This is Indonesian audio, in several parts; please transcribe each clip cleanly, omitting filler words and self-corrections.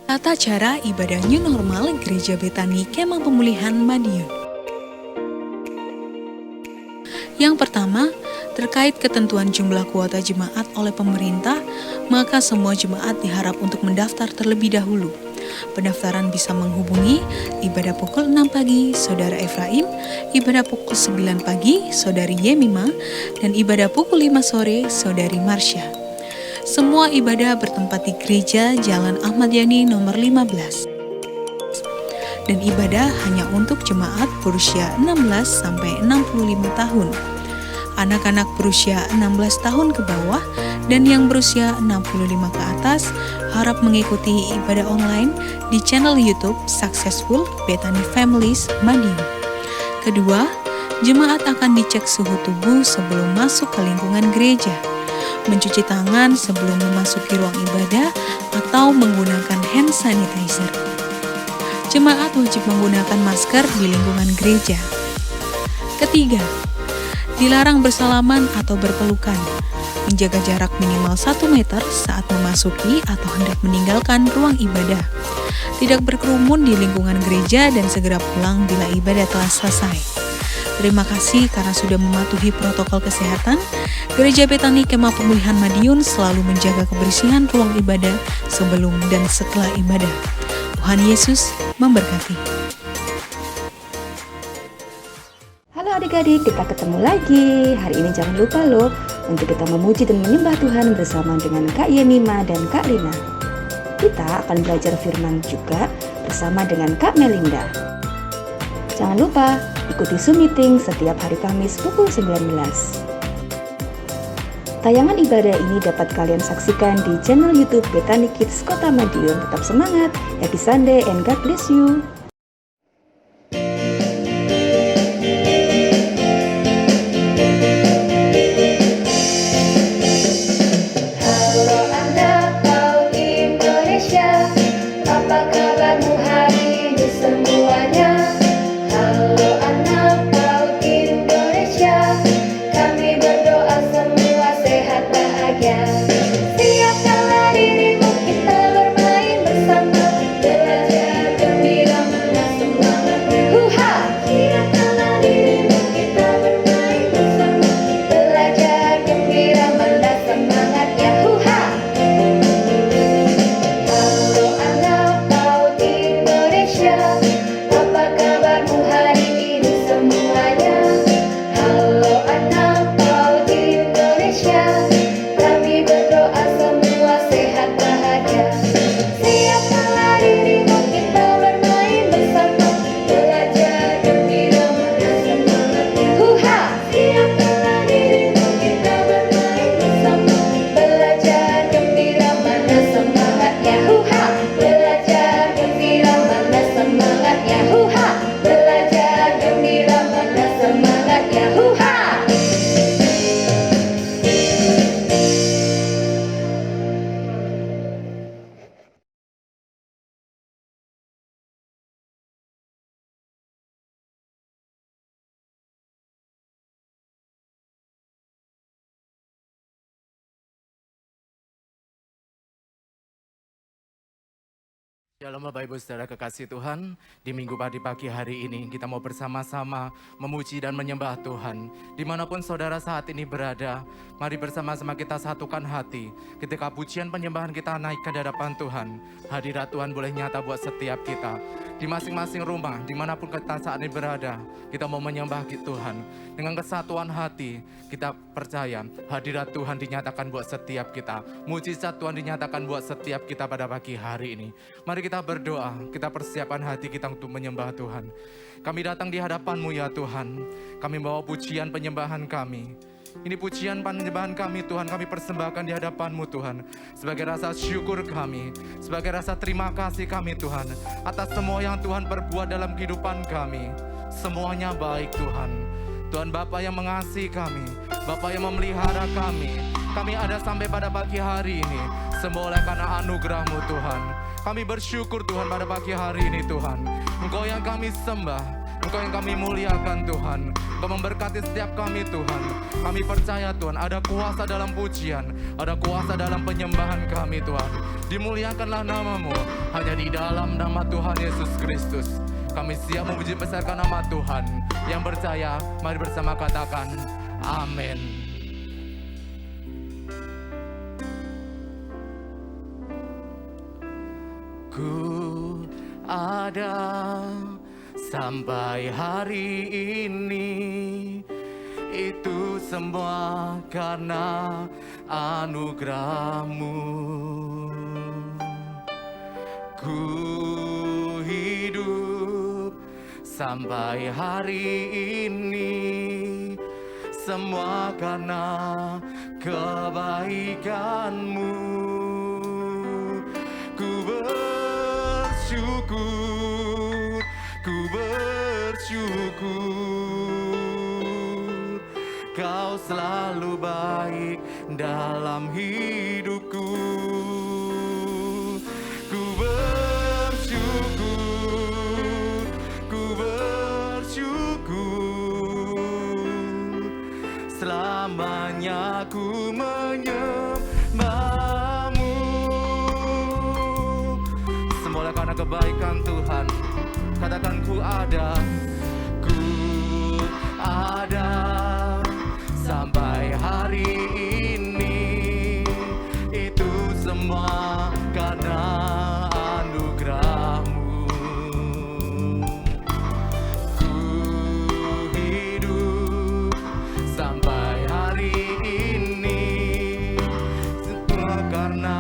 Tata cara ibadah new normal Gereja Betani Kemah Pemulihan Madiun. Yang pertama, terkait ketentuan jumlah kuota jemaat oleh pemerintah, maka semua jemaat diharap untuk mendaftar terlebih dahulu. Pendaftaran bisa menghubungi ibadah pukul 6 pagi Saudara Efraim, ibadah pukul 9 pagi Saudari Yemima, dan ibadah pukul 5 sore Saudari Marsha. Semua ibadah bertempat di Gereja Jalan Ahmad Yani nomor 15. Dan ibadah hanya untuk jemaat berusia 16 sampai 65 tahun. Anak-anak berusia 16 tahun ke bawah dan yang berusia 65 ke atas harap mengikuti ibadah online di channel YouTube Successful Betani Families Madiun. Kedua, jemaat akan dicek suhu tubuh sebelum masuk ke lingkungan gereja, mencuci tangan sebelum memasuki ruang ibadah atau menggunakan hand sanitizer. Jemaat wajib menggunakan masker di lingkungan gereja. Ketiga, dilarang bersalaman atau berpelukan, menjaga jarak minimal 1 meter saat memasuki atau hendak meninggalkan ruang ibadah, tidak berkerumun di lingkungan gereja dan segera pulang bila ibadah telah selesai. Terima kasih karena sudah mematuhi protokol kesehatan. Gereja Betani Kemah Pemulihan Madiun selalu menjaga kebersihan ruang ibadah sebelum dan setelah ibadah. Tuhan Yesus memberkati. Halo adik-adik, kita ketemu lagi. Hari ini jangan lupa loh untuk kita memuji dan menyembah Tuhan bersama dengan Kak Yemima dan Kak Lina. Kita akan belajar firman juga bersama dengan Kak Melinda. Jangan lupa ikuti Zoom meeting setiap hari Kamis pukul 19. Tayangan ibadah ini dapat kalian saksikan di channel YouTube Betani Kids Kota Madiun. Tetap semangat, happy Sunday and God bless you. Halo anak PAUD Indonesia, apa kabarmu hari ini semuanya? Halo anak PAUD Indonesia, kami berdoa semua sehat bahagia. Siapkanlah dirimu, kita bermain bersama, belajar gembira mana semangat. Huha! Siapkanlah dirimu, kita bermain bersama, belajar gembira mana semangatnya. Huha! Halo anak PAUD Indonesia, apa kabarmu hari ini semuanya? Halo anak PAUD Indonesia, kami berdoa semua sehat bahagia. Siapkanlah dirimu, kita bermain bersama, belajar gembira mana semangatnya. Huha! Siapkanlah dirimu, kita bermain bersama, belajar gembira mana semangatnya. Huha! Belajar gembira mana semangatnya. Huha! Belajar gembira mana semangatnya. Huha! Shalom Bapak Ibu Saudara kekasih Tuhan, di minggu pagi hari ini kita mau bersama-sama memuji dan menyembah Tuhan. Dimanapun saudara saat ini berada, mari bersama-sama kita satukan hati. Ketika pujian penyembahan kita naik ke hadapan Tuhan, hadirat Tuhan boleh nyata buat setiap kita. Di masing-masing rumah, dimanapun kita saat ini berada, kita mau menyembah Tuhan. Dengan kesatuan hati, kita percaya hadirat Tuhan dinyatakan buat setiap kita. Mujizat Tuhan dinyatakan buat setiap kita pada pagi hari ini. Mari kita berdoa, kita persiapkan hati kita untuk menyembah Tuhan. Kami datang di hadapan-Mu ya Tuhan. Kami bawa pujian penyembahan kami. Ini pujian penyembahan kami Tuhan, kami persembahkan di hadapan-Mu Tuhan. Sebagai rasa syukur kami, sebagai rasa terima kasih kami Tuhan, atas semua yang Tuhan perbuat dalam kehidupan kami. Semuanya baik Tuhan. Tuhan Bapa yang mengasihi kami, Bapa yang memelihara kami. Kami ada sampai pada pagi hari ini, semua oleh karena anugerah-Mu Tuhan. Kami bersyukur Tuhan pada pagi hari ini Tuhan. Engkau yang kami sembah, Engkau yang kami muliakan Tuhan. Engkau memberkati setiap kami Tuhan. Kami percaya Tuhan ada kuasa dalam pujian, ada kuasa dalam penyembahan kami Tuhan. Dimuliakanlah namamu hanya di dalam nama Tuhan Yesus Kristus. Kami siap memuji besarkan nama Tuhan. Yang percaya, mari bersama katakan amin. Ku ada sampai hari ini, itu semua karena anugerah-Mu. Ku hidup sampai hari ini, semua karena kebaikan-Mu. Ku bersyukur, ku bersyukur, Kau selalu baik dalam hidupku. Ku bersyukur, ku bersyukur, selamanya ku menyembah-Mu. Semula karena kebaikan Tuhan, katakan ku ada sampai hari ini, itu semua karena anugerah-Mu. Ku hidup sampai hari ini, semua karena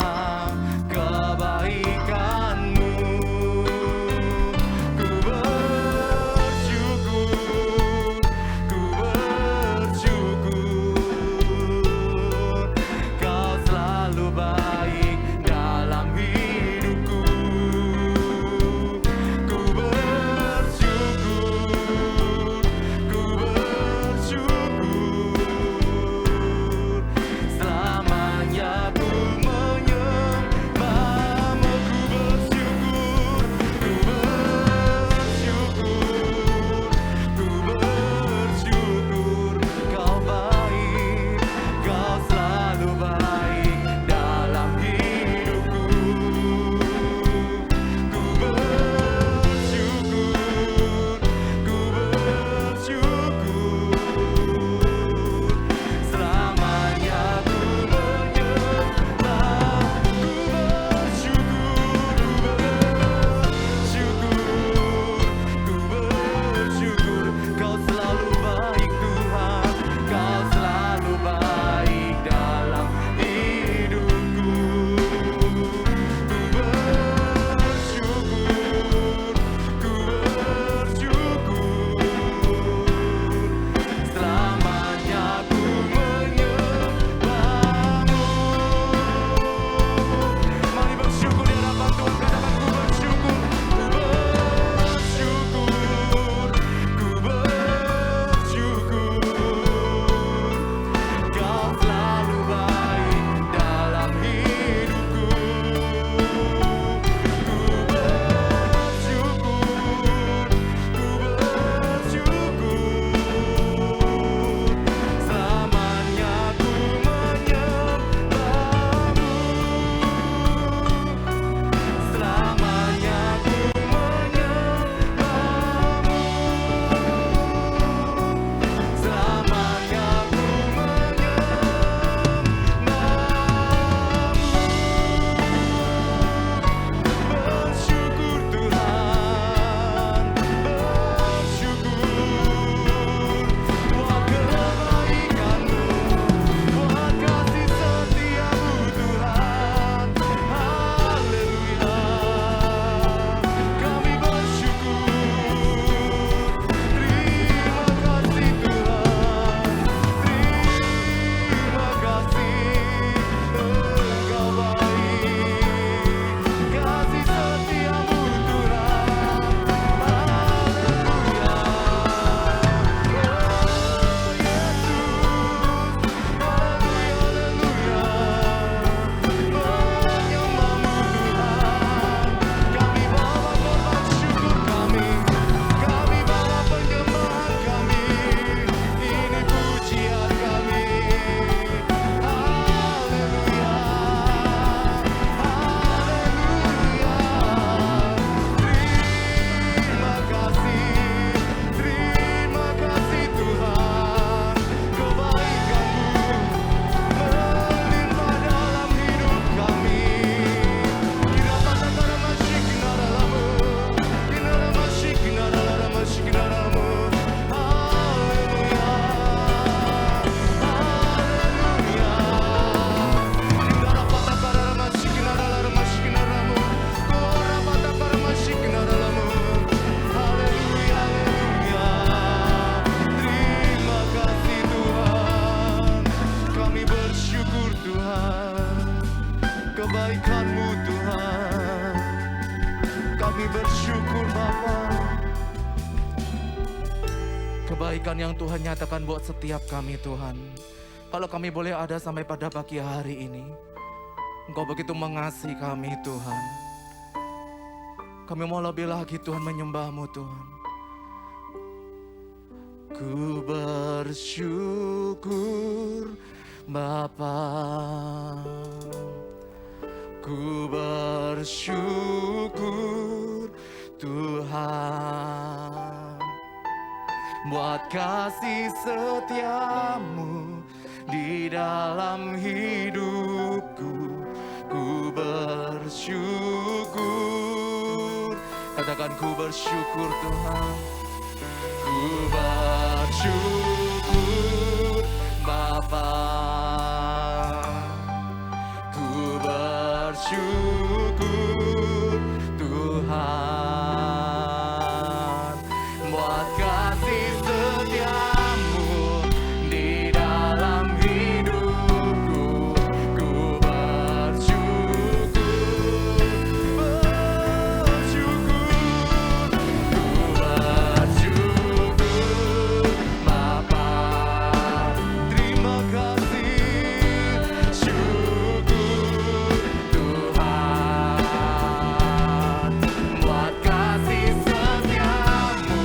kebaikan-Mu. Ku bersyukur, ku bersyukur, Kau selalu baik dalam hidup. kebaikan-Mu Tuhan. Kami bersyukur Bapa. Kebaikan yang Tuhan nyatakan buat setiap kami Tuhan. Kalau kami boleh ada sampai pada pagi hari ini, Engkau begitu mengasihi kami Tuhan. Kami mau lebih lagi Tuhan menyembah-Mu Tuhan. Ku bersyukur Bapa, ku bersyukur Tuhan, buat kasih setia-Mu di dalam hidupku. Ku bersyukur, katakan ku bersyukur Tuhan. Ku bersyukur Bapa, ku bersyukur Tuhan, buat kasih setia-Mu di dalam hidupku. Ku bersyukur, Bapa. Terima kasih, syukur Tuhan, buat kasih setia-Mu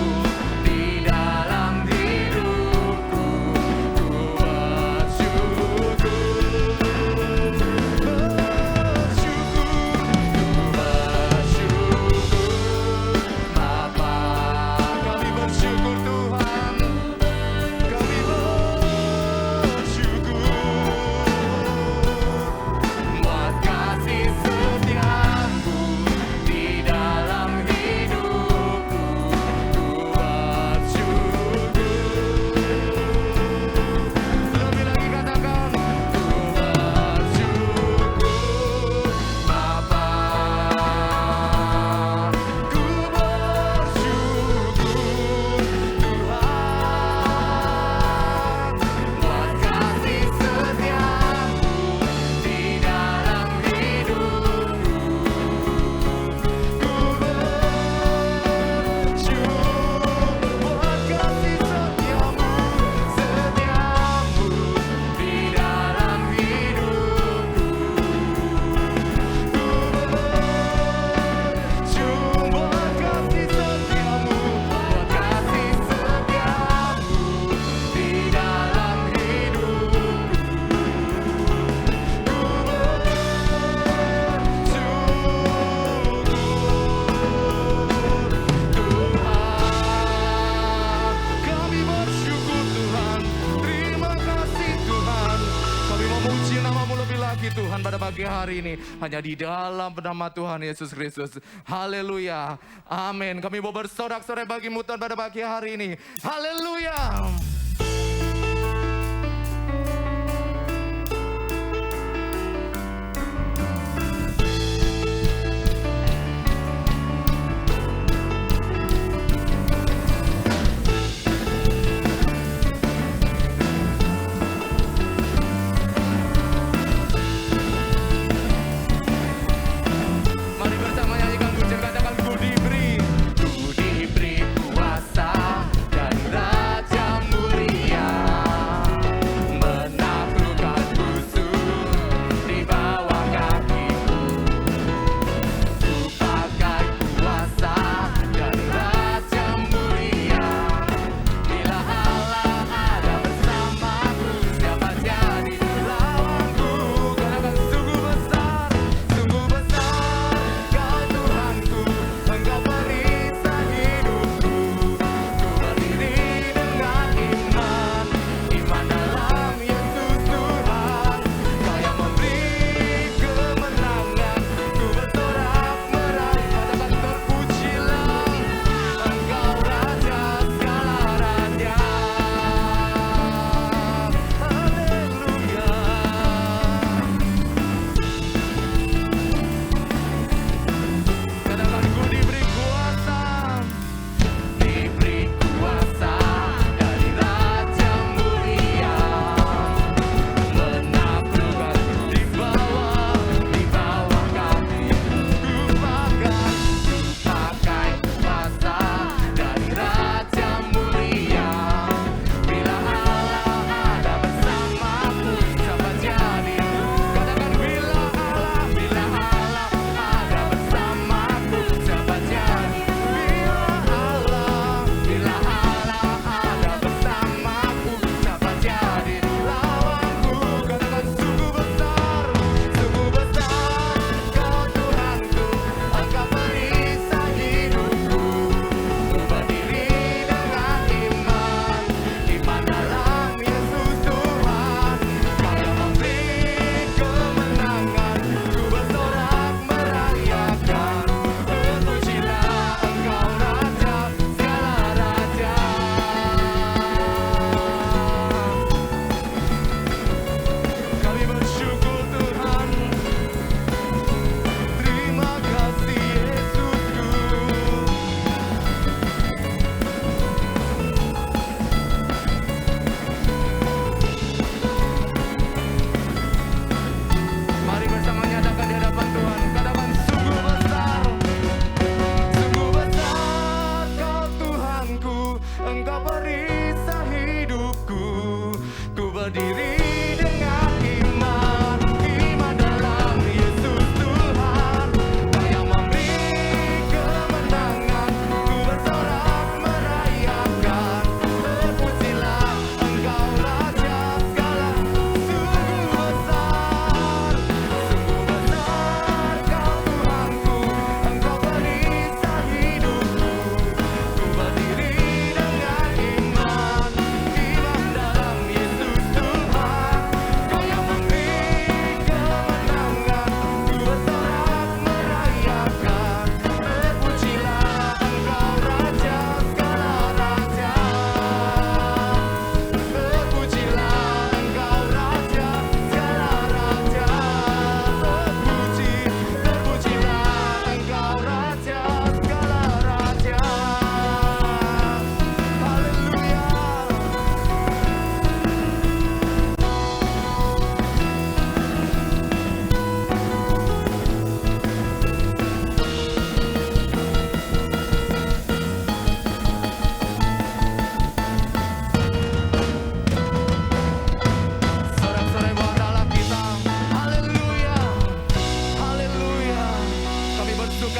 di dalam hidupku. Ku bersyukur, Bapa. Kami bersyukur Tuhan, kami bersyukur buat kasih setia-Mu di dalam hidupku. Ku bersyukur. Lebih lagi katakan, ku bersyukur Bapa, ku bersyukur Tuhan, buat kasih setia-Mu di dalam hidupku. Ku bersyukur buat kasih setia-Mu di dalam hidupku. Syukur buat kasih setia-Mu, buat kasih setia-Mu di dalam hidupku. Kami bersyukur Tuhan, terima kasih Tuhan. Kami memuji nama-Mu lebih lagi Tuhan pada pagi hari ini. Hanya di dalam nama Tuhan Yesus Kristus. Haleluya, amin. Kami mau bersorak-sorai bagi-Mu Tuhan pada pagi hari ini. Haleluya. Mari bersama nyanyikan pujian, katakan ku diberi kuasa dari Raja mulia.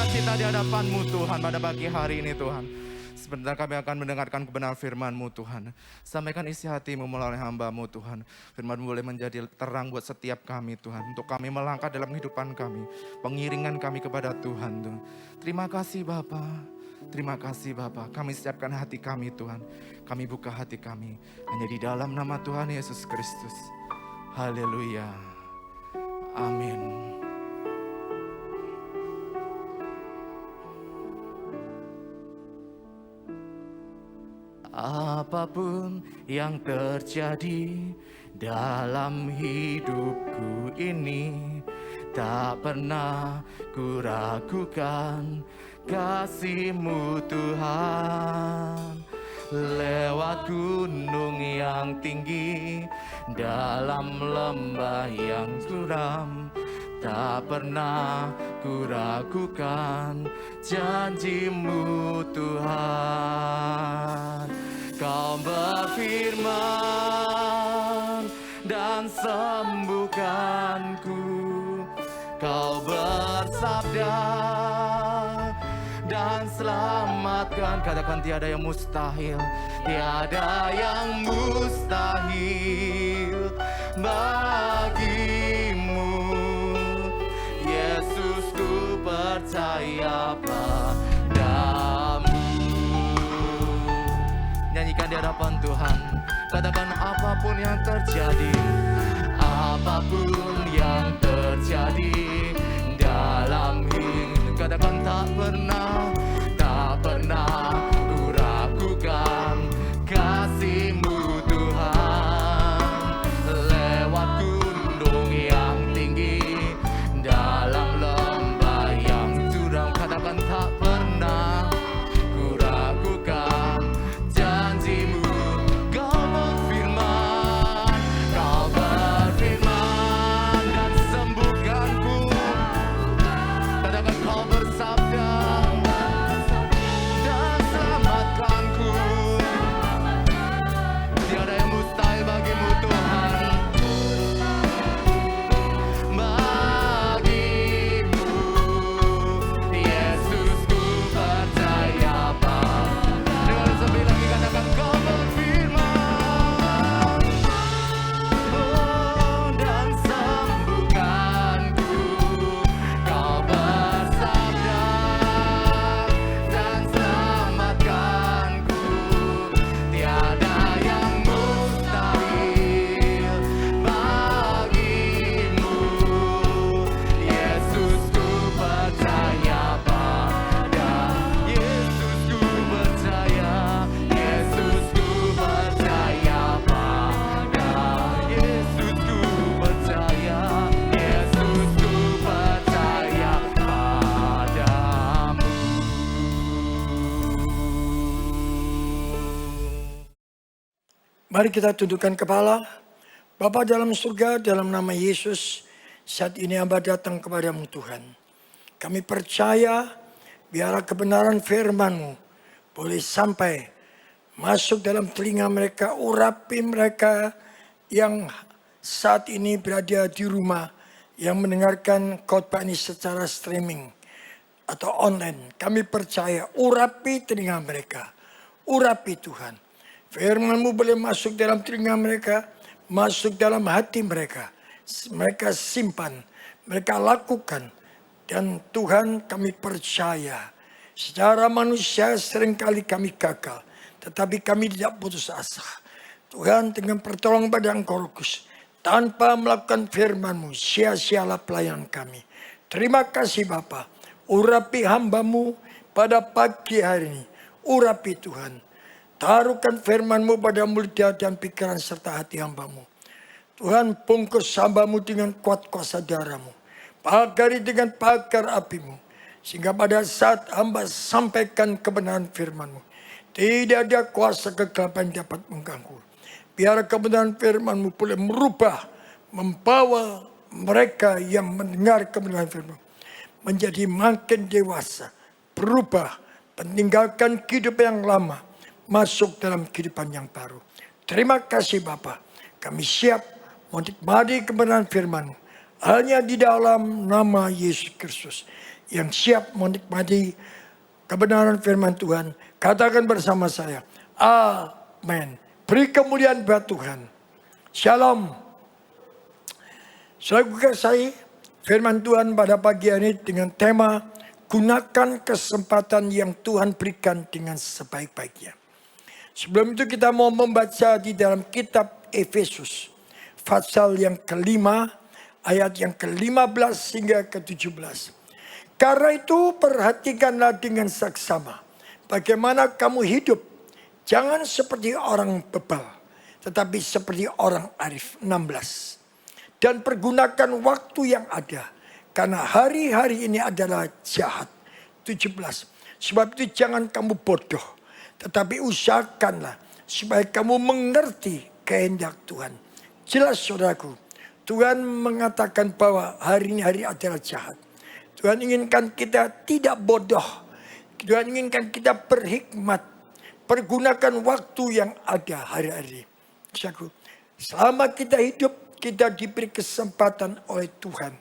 bersukacita di hadapan-Mu Tuhan pada pagi hari ini Tuhan. Sebentar kami akan mendengarkan kebenaran firman-Mu Tuhan. Sampaikan isi hati-Mu melalui hamba-Mu Tuhan. Firman-Mu boleh menjadi terang buat setiap kami Tuhan. Untuk kami melangkah dalam kehidupan kami. Pengiringan kami kepada Tuhan Tuhan. Terima kasih Bapa. Terima kasih Bapa. Kami siapkan hati kami Tuhan. Kami buka hati kami. Hanya di dalam nama Tuhan Yesus Kristus. Haleluya. Amin. Apapun yang terjadi dalam hidupku ini, tak pernah ku ragukan kasih-Mu Tuhan. Lewat gunung yang tinggi, dalam lembah yang suram, tak pernah ku ragukan janji-Mu Tuhan. Kau berfirman dan sembuhkanku. Kau bersabda dan selamatkan. Katakan tiada yang mustahil. Tiada yang mustahil bagimu. Yesus, ku percaya padamu. Nyanyikan di hadapan Tuhan. Katakan apapun yang terjadi, apapun yang terjadi dalam hidup. Katakan tak pernah ku ragukan kasih-Mu Tuhan. Lewat gunung yang tinggi, dalam lembah yang suram. Katakan tak pernah ku ragukan janji-Mu. Kau berfirman dan sembuhkanku. Katakan kau bersabda dan selamatkanku. Tiada yang mustahil bagi-Mu Tuhan. Bagimu Yesus, ku percaya padamu. Dengan sekali lagi katakan kau berfirman dan sembuhkanku. Kau bersabda dan selamatkanku. Tiada yang mustahil bagimu. Yesus, ku percaya pada. Yesus, ku percaya. Yesus, ku percaya pada. Yesus, ku percaya. Yesus, ku percaya padamu. Mari kita tundukkan kepala. Bapa dalam surga, dalam nama Yesus, saat ini hamba datang kepadamu Tuhan. Kami percaya biarlah kebenaran firman-Mu boleh sampai masuk dalam telinga mereka, urapi mereka yang saat ini berada di rumah, yang mendengarkan khotbah ini secara streaming atau online. Kami percaya, urapi telinga mereka, urapi Tuhan. Firman-Mu boleh masuk dalam telinga mereka, masuk dalam hati mereka. Mereka simpan, mereka lakukan. Dan Tuhan, kami percaya, secara manusia seringkali kami gagal, tetapi kami tidak putus asa. Tuhan, dengan pertolongan pada Engkau Roh Kudus, tanpa melakukan firman-Mu, sia-sialah pelayanan kami. Terima kasih Bapa. Urapi hamba-Mu pada pagi hari ini. Urapi Tuhan. Taruhkan firman-Mu pada mulut dan pikiran serta hati hamba-Mu. Tuhan, bungkus hamba-Mu dengan kuat kuasa darah-Mu. Pagari dengan pagar api-Mu. Sehingga pada saat hamba sampaikan kebenaran firman-Mu, tidak ada kuasa kegelapan yang dapat mengganggu. Biar kebenaran firman-Mu boleh merubah, membawa mereka yang mendengar kebenaran firman menjadi makin dewasa, berubah, meninggalkan kehidupan yang lama, masuk dalam kehidupan yang baru. Terima kasih Bapa. Kami siap menikmati kebenaran firman-Mu. Hanya di dalam nama Yesus Kristus yang siap menikmati kebenaran firman Tuhan. Katakan bersama saya, amin. Beri kemuliaan buat Tuhan. Shalom. Saya kasih firman Tuhan pada pagi hari ini dengan tema gunakan kesempatan yang Tuhan berikan dengan sebaik-baiknya. Sebelum itu kita mau membaca di dalam kitab Efesus. Pasal yang kelima, ayat yang ke-15 hingga ke-17. Karena itu perhatikanlah dengan saksama bagaimana kamu hidup. Jangan seperti orang bebal, tetapi seperti orang arif. 16. Dan pergunakan waktu yang ada, karena hari-hari ini adalah jahat. 17. Sebab itu jangan kamu bodoh, tetapi usahakanlah supaya kamu mengerti kehendak Tuhan. Jelas saudaraku, Tuhan mengatakan bahwa hari ini hari adalah jahat. Tuhan inginkan kita tidak bodoh. Tuhan inginkan kita berhikmat. Pergunakan waktu yang ada hari-hari. Selama kita hidup, kita diberi kesempatan oleh Tuhan.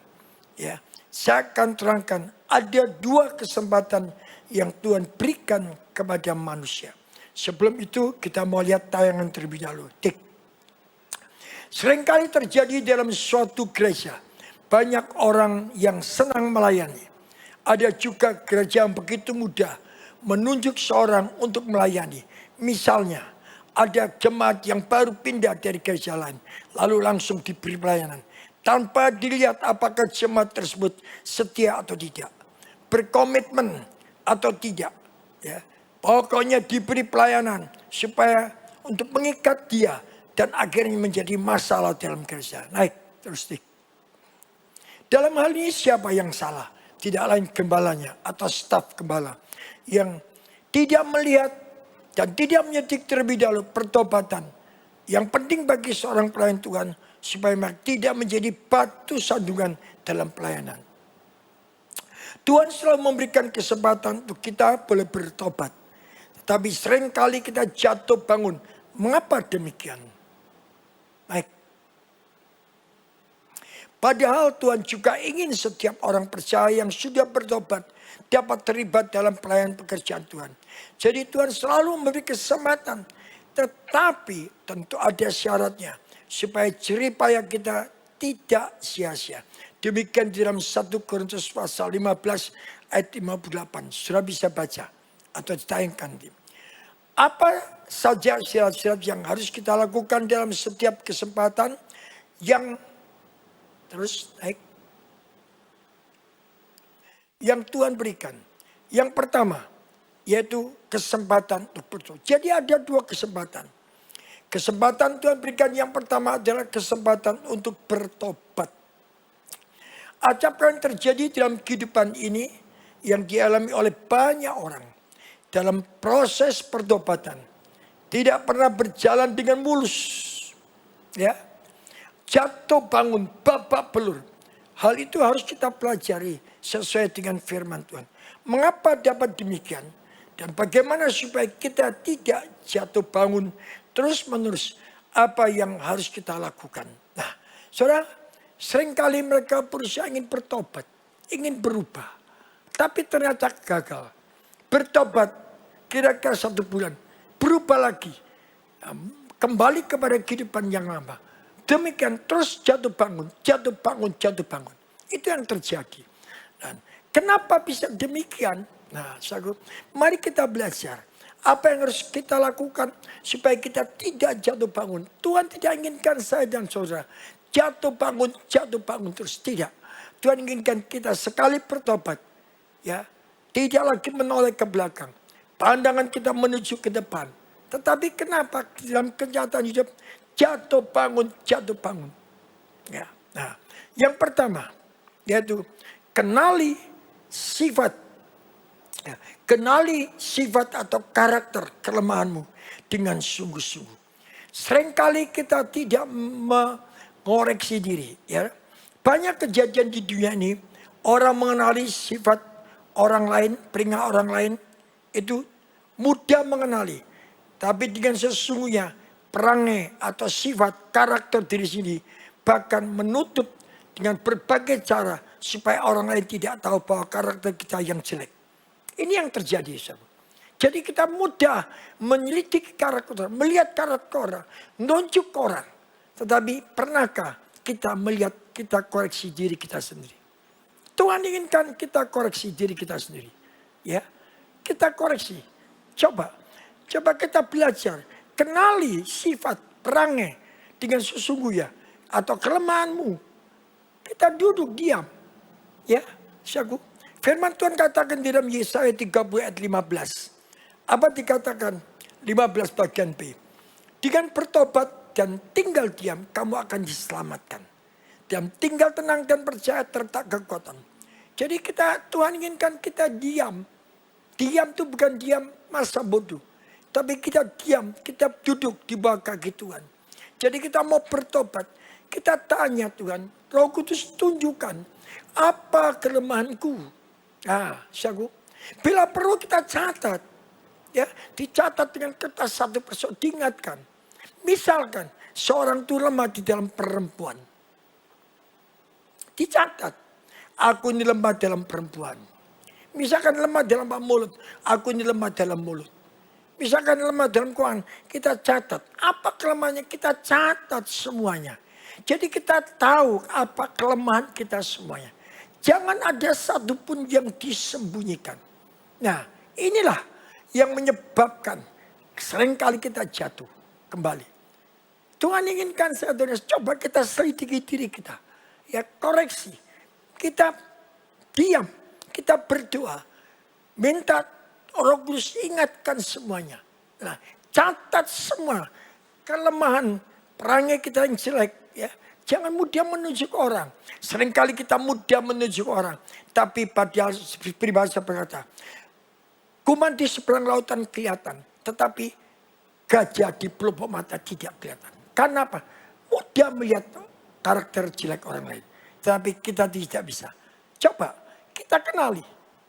Ya, saya akan terangkan ada 2 kesempatan yang Tuhan berikan kepada manusia. Sebelum itu kita mau lihat tayangan terlebih dahulu. Seringkali terjadi dalam suatu gereja, banyak orang yang senang melayani. Ada juga gereja yang begitu mudah menunjuk seorang untuk melayani. Misalnya, ada jemaat yang baru pindah dari gereja lain, lalu langsung diberi pelayanan. Tanpa dilihat apakah jemaat tersebut setia atau tidak, berkomitmen atau tidak. Ya. Pokoknya diberi pelayanan supaya untuk mengikat dia. Dan akhirnya menjadi masalah dalam gereja. Naik terus. Dalam hal ini siapa yang salah? Tidak lain gembalanya atau staf gembala. Yang tidak melihat dan tidak menyetik terlebih dahulu pertobatan. Yang penting bagi seorang pelayan Tuhan. Supaya mereka tidak menjadi batu sandungan dalam pelayanan. Tuhan selalu memberikan kesempatan untuk kita boleh bertobat. Tetapi seringkali kita jatuh bangun. Mengapa demikian? Baik. Padahal Tuhan juga ingin setiap orang percaya yang sudah bertobat dapat terlibat dalam pelayanan pekerjaan Tuhan. Jadi Tuhan selalu memberi kesempatan. Tetapi tentu ada syaratnya. Supaya jerih payah kita tidak sia-sia. Demikian di dalam 1 Korintus pasal 15 ayat 58. Sudah bisa baca atau ditayangkan. Apa saja syarat-syarat yang harus kita lakukan dalam setiap kesempatan yang terus naik. Yang Tuhan berikan. Yang pertama, yaitu kesempatan untuk bertobat. Jadi ada 2 kesempatan. Kesempatan Tuhan berikan yang pertama adalah kesempatan untuk bertobat. Apa yang terjadi dalam kehidupan ini yang dialami oleh banyak orang. Dalam proses pertobatan. Tidak pernah berjalan dengan mulus. Ya. Jatuh bangun, babak belur. Hal itu harus kita pelajari sesuai dengan firman Tuhan. Mengapa dapat demikian? Dan bagaimana supaya kita tidak jatuh bangun terus menerus. Apa yang harus kita lakukan. Nah, saudara, seringkali mereka berusaha ingin bertobat. Ingin berubah. Tapi ternyata gagal. Bertobat kira-kira 1 bulan. Berubah lagi. Kembali kepada kehidupan yang lama. Demikian terus jatuh bangun. Jatuh bangun, jatuh bangun. Itu yang terjadi. Dan kenapa bisa demikian? Nah, mari kita belajar. Apa yang harus kita lakukan supaya kita tidak jatuh bangun. Tuhan tidak inginkan saya dan saudara jatuh bangun terus. Tidak. Tuhan inginkan kita sekali bertobat. Ya, tidak lagi menoleh ke belakang. Pandangan kita menuju ke depan. Tetapi kenapa dalam kenyataan hidup jatuh bangun. Ya. Nah, yang pertama yaitu kenali sifat. Ya, kenali sifat atau karakter kelemahanmu dengan sungguh-sungguh. Seringkali kita tidak mengoreksi diri. Ya. Banyak kejadian di dunia ini orang mengenali sifat orang lain, peringatan orang lain itu mudah mengenali. Tapi dengan sesungguhnya perangai atau sifat karakter diri sendiri bahkan menutup dengan berbagai cara supaya orang lain tidak tahu bahwa karakter kita yang jelek. Ini yang terjadi, saudara. Jadi kita mudah menyelidiki karakter, melihat karakter orang, nunjuk orang. Tetapi pernahkah kita melihat, kita koreksi diri kita sendiri? Tuhan inginkan kita koreksi diri kita sendiri. Ya, kita koreksi. Coba kita belajar. Kenali sifat perangai dengan sesungguhnya atau kelemahanmu. Kita duduk diam. Ya, saudaraku. Firman Tuhan katakan di dalam Yesaya 30 ayat 15. Apa dikatakan? 15 bagian B. Dengan bertobat dan tinggal diam, kamu akan diselamatkan. Dan tinggal tenang dan percaya terletak kekuatan. Jadi Tuhan inginkan kita diam. Diam itu bukan diam masa bodoh. Tapi kita diam, kita duduk di bawah kaki Tuhan. Jadi kita mau bertobat. Kita tanya Tuhan, Roh Kudus tunjukkan apa kelemahanku. Nah, saudaraku, bila perlu kita catat. Ya, dicatat dengan kertas satu persatu, diingatkan. Misalkan seorang itu lemah di dalam perempuan. Dicatat, aku ini lemah dalam perempuan. Misalkan lemah dalam mulut, aku ini lemah dalam mulut. Misalkan lemah dalam keuangan, kita catat. Apa kelemahannya, kita catat semuanya. Jadi kita tahu apa kelemahan kita semuanya. Jangan ada satupun yang disembunyikan. Nah, inilah yang menyebabkan seringkali kita jatuh kembali. Tuhan inginkan saudara, coba kita selidiki diri kita. Ya, koreksi. Kita diam, kita berdoa. Minta Roh Kudus ingatkan semuanya. Nah, catat semua kelemahan perangai kita yang jelek. Ya, jangan mudah menunjuk orang. Seringkali kita mudah menunjuk orang. Tapi padahal peribahasa berkata, kuman di seberang lautan kelihatan. Tetapi gajah di pelupuk mata tidak kelihatan. Karena apa? Mudah melihat karakter jelek orang lain. Tetapi kita tidak bisa. Coba kita kenali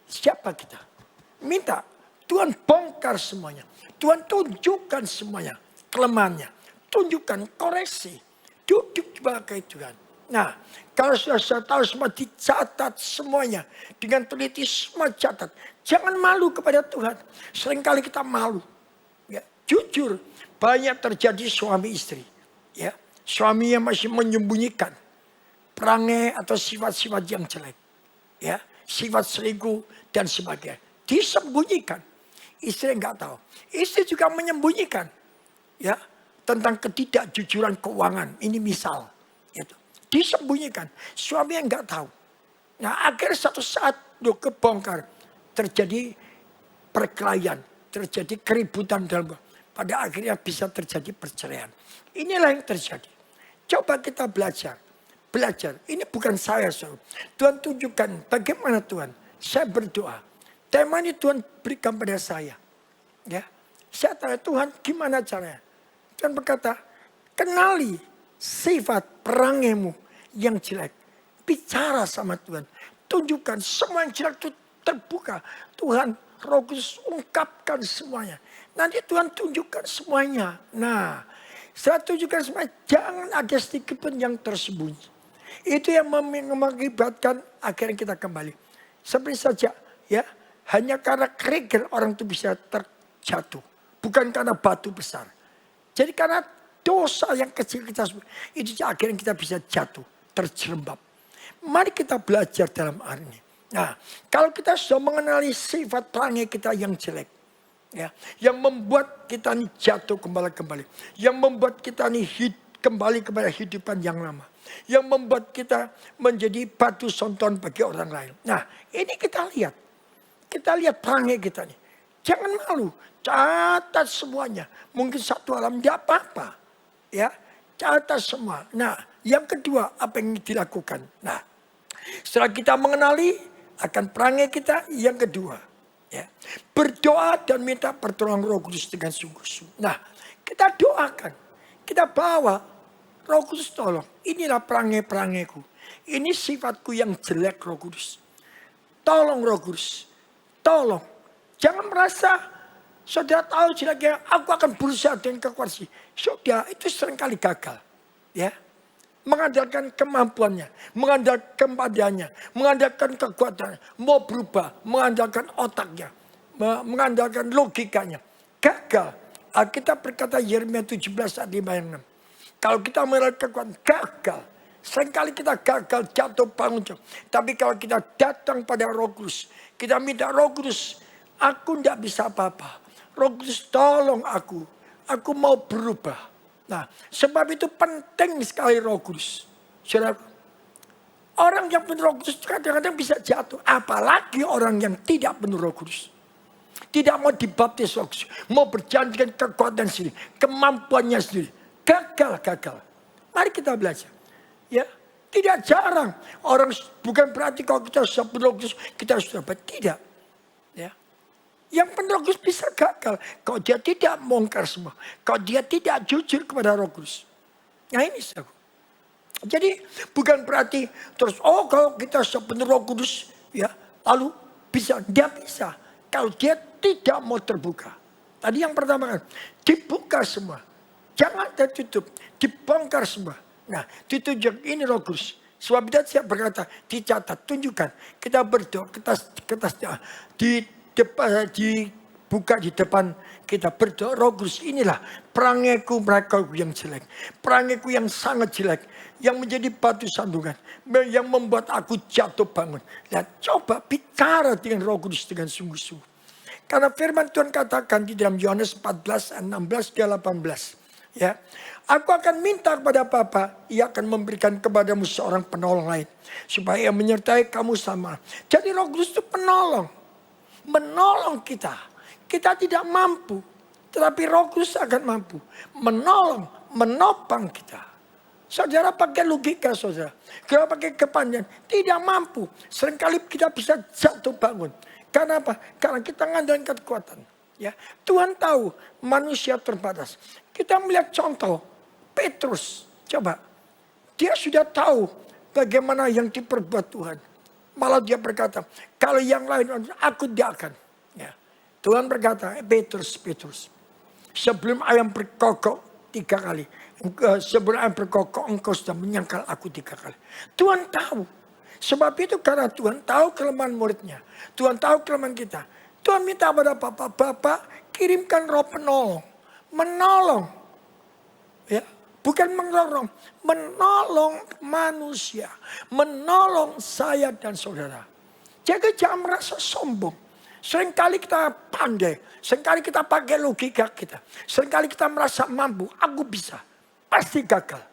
siapa kita. Minta Tuhan bongkar semuanya. Tuhan tunjukkan semuanya. Kelemahannya. Tunjukkan, koreksi. Duduk di bawah Tuhan. Nah, kalau sudah tahu semua, dicatat semuanya. Dengan teliti semua catat. Jangan malu kepada Tuhan. Seringkali kita malu. Ya, jujur, banyak terjadi suami istri. Ya, suami yang masih menyembunyikan perangai atau sifat-sifat yang jelek. Ya, sifat selingkuh dan sebagainya. Disembunyikan. Istri enggak tahu. Istri juga menyembunyikan. Ya, tentang ketidakjujuran keuangan. Ini misal. Gitu. Disembunyikan. Suami yang enggak tahu. Nah, akhirnya satu saat kebongkar. Terjadi perkelahian. Terjadi keributan dalam. Pada akhirnya bisa terjadi perceraian. Inilah yang terjadi. Coba kita belajar. Belajar. Ini bukan saya. Tuhan tunjukkan bagaimana Tuhan. Saya berdoa. Tema ini Tuhan berikan pada saya. Ya, saya tanya Tuhan gimana caranya. Tuhan berkata, kenali sifat perangaimu yang jelek. Bicara sama Tuhan. Tunjukkan semua yang jelek itu terbuka. Tuhan, Roh Kudus ungkapkan semuanya. Nanti Tuhan tunjukkan semuanya. Nah, setelah tunjukkan semuanya, jangan ada sedikit pun yang tersembunyi. Itu yang mengakibatkan akhirnya kita kembali. Seperti saja, ya, hanya karena kerikil orang itu bisa terjatuh. Bukan karena batu besar. Jadi karena dosa yang kecil kita, itu akhirnya kita bisa jatuh, terjerembab. Mari kita belajar dalam hari ini. Nah, kalau kita sudah mengenali sifat perangai kita yang jelek. Ya, yang membuat kita ini jatuh kembali. Yang membuat kita ini kembali kepada kehidupan yang lama. Yang membuat kita menjadi batu sonton bagi orang lain. Nah, ini kita lihat. Kita lihat perangai kita nih. Jangan malu. Catat semuanya. Mungkin satu alam tidak apa-apa. Ya, catat semua. Nah, yang kedua apa yang dilakukan? Nah, setelah kita mengenali akan perangai kita, yang kedua. Ya, berdoa dan minta pertolongan Roh Kudus dengan sungguh-sungguh. Nah, kita doakan. Kita bawa Roh Kudus tolong. Inilah perangai-perangaiku. Ini sifatku yang jelek Roh Kudus. Tolong Roh Kudus. Tolong. Jangan merasa saudara tahu jeleknya. Aku akan berusaha dengan kekuatan. Saudara itu seringkali gagal. Ya. mengandalkan kemampuannya, mengandalkan kepadanya, mengandalkan kekuatannya, mau berubah, mengandalkan otaknya, mengandalkan logikanya. Gagal. Alkitab berkata Yeremia 17 ayat 5 dan 6. Kalau kita melihat kekuatan, gagal. Seringkali kita gagal jatuh bangun. Tapi kalau kita datang pada Roh Kudus, kita minta Roh Kudus, aku tidak bisa apa-apa. Roh Kudus tolong aku mau berubah. Nah, sebab itu penting sekali Roh Kudus. Saudara, orang yang penuh Roh Kudus kadang-kadang bisa jatuh. Apalagi orang yang tidak penuh Roh Kudus. Tidak mau dibaptis Roh Kudus. Mau berjalan dengan kekuatan sendiri. Kemampuannya sendiri. Gagal. Mari kita belajar. Ya, tidak jarang. Orang bukan berarti kalau kita sudah penuh Roh Kudus, kita sudah dapat. Tidak. Ya. Yang penuh Roh Kudus bisa gagal. Kalau dia tidak bongkar semua. Kalau dia tidak jujur kepada Roh Kudus. Nah ini saudara. Jadi bukan berarti terus kalau kita sudah penuh Roh Kudus. Ya, lalu bisa. Dia bisa. Kalau dia tidak mau terbuka. Tadi yang pertama kan. Dibuka semua. Jangan tertutup. Dibongkar semua. Nah ditunjuk ini Roh Kudus. Sebab itu saya berkata. Dicatat. Tunjukkan. Kita berdoa. Dibuka di depan kita berdoa. Roh Kudus inilah perangiku mereka yang jelek. Perangiku yang sangat jelek. Yang menjadi batu sandungan. Yang membuat aku jatuh bangun. Nah, coba bicara dengan Roh Kudus dengan sungguh-sungguh. Karena firman Tuhan katakan di dalam Yohanes 14, 16, 18. Ya, aku akan minta kepada Bapa, ia akan memberikan kepadamu seorang penolong lain. Supaya ia menyertai kamu sama. Jadi Roh Kudus itu penolong. Menolong kita. Kita tidak mampu. Tetapi Roh Kudus akan mampu. Menolong, menopang kita. Saudara pakai logika saudara. Kita pakai kepanjangan. Tidak mampu. Seringkali kita bisa jatuh bangun. Karena apa? Karena kita ngandalkan kekuatan. Ya, Tuhan tahu manusia terbatas. Kita melihat contoh Petrus. Coba. Dia sudah tahu bagaimana yang diperbuat Tuhan. Malah dia berkata, kalau yang lain aku tidak akan. Ya. Tuhan berkata, Petrus. Sebelum ayam berkokok 3 kali. Sebelum ayam berkokok engkau sudah menyangkal aku 3 kali. Tuhan tahu. Sebab itu karena Tuhan tahu kelemahan muridnya. Tuhan tahu kelemahan kita. Tuhan minta pada Bapak kirimkan roh penolong. Menolong. Ya. Bukan menolong, menolong manusia. Menolong saya dan saudara. Jadi jangan merasa sombong. Seringkali kita pandai. Seringkali kita pakai logika kita. Seringkali kita merasa mampu. Aku bisa. Pasti gagal.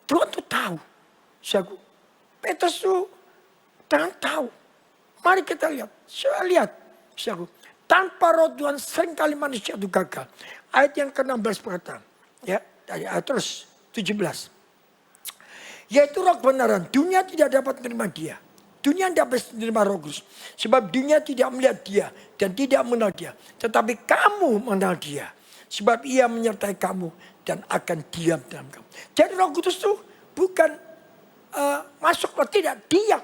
Tuhan tuh tahu. Petrus tuh Tuhan tahu. Mari kita lihat. Saya lihat. Tanpa roh Tuhan seringkali manusia itu gagal. Ayat yang ke-16 berkata. Ya, dari ayat terus. 17. Yaitu roh kebenaran. Dunia tidak dapat menerima dia. Dunia tidak dapat menerima Roh Kudus. Sebab dunia tidak melihat dia. Dan tidak mengenal dia. Tetapi kamu mengenal dia. Sebab ia menyertai kamu. Dan akan diam dalam kamu. Jadi Roh Kudus itu bukan masuk. Tidak, diam.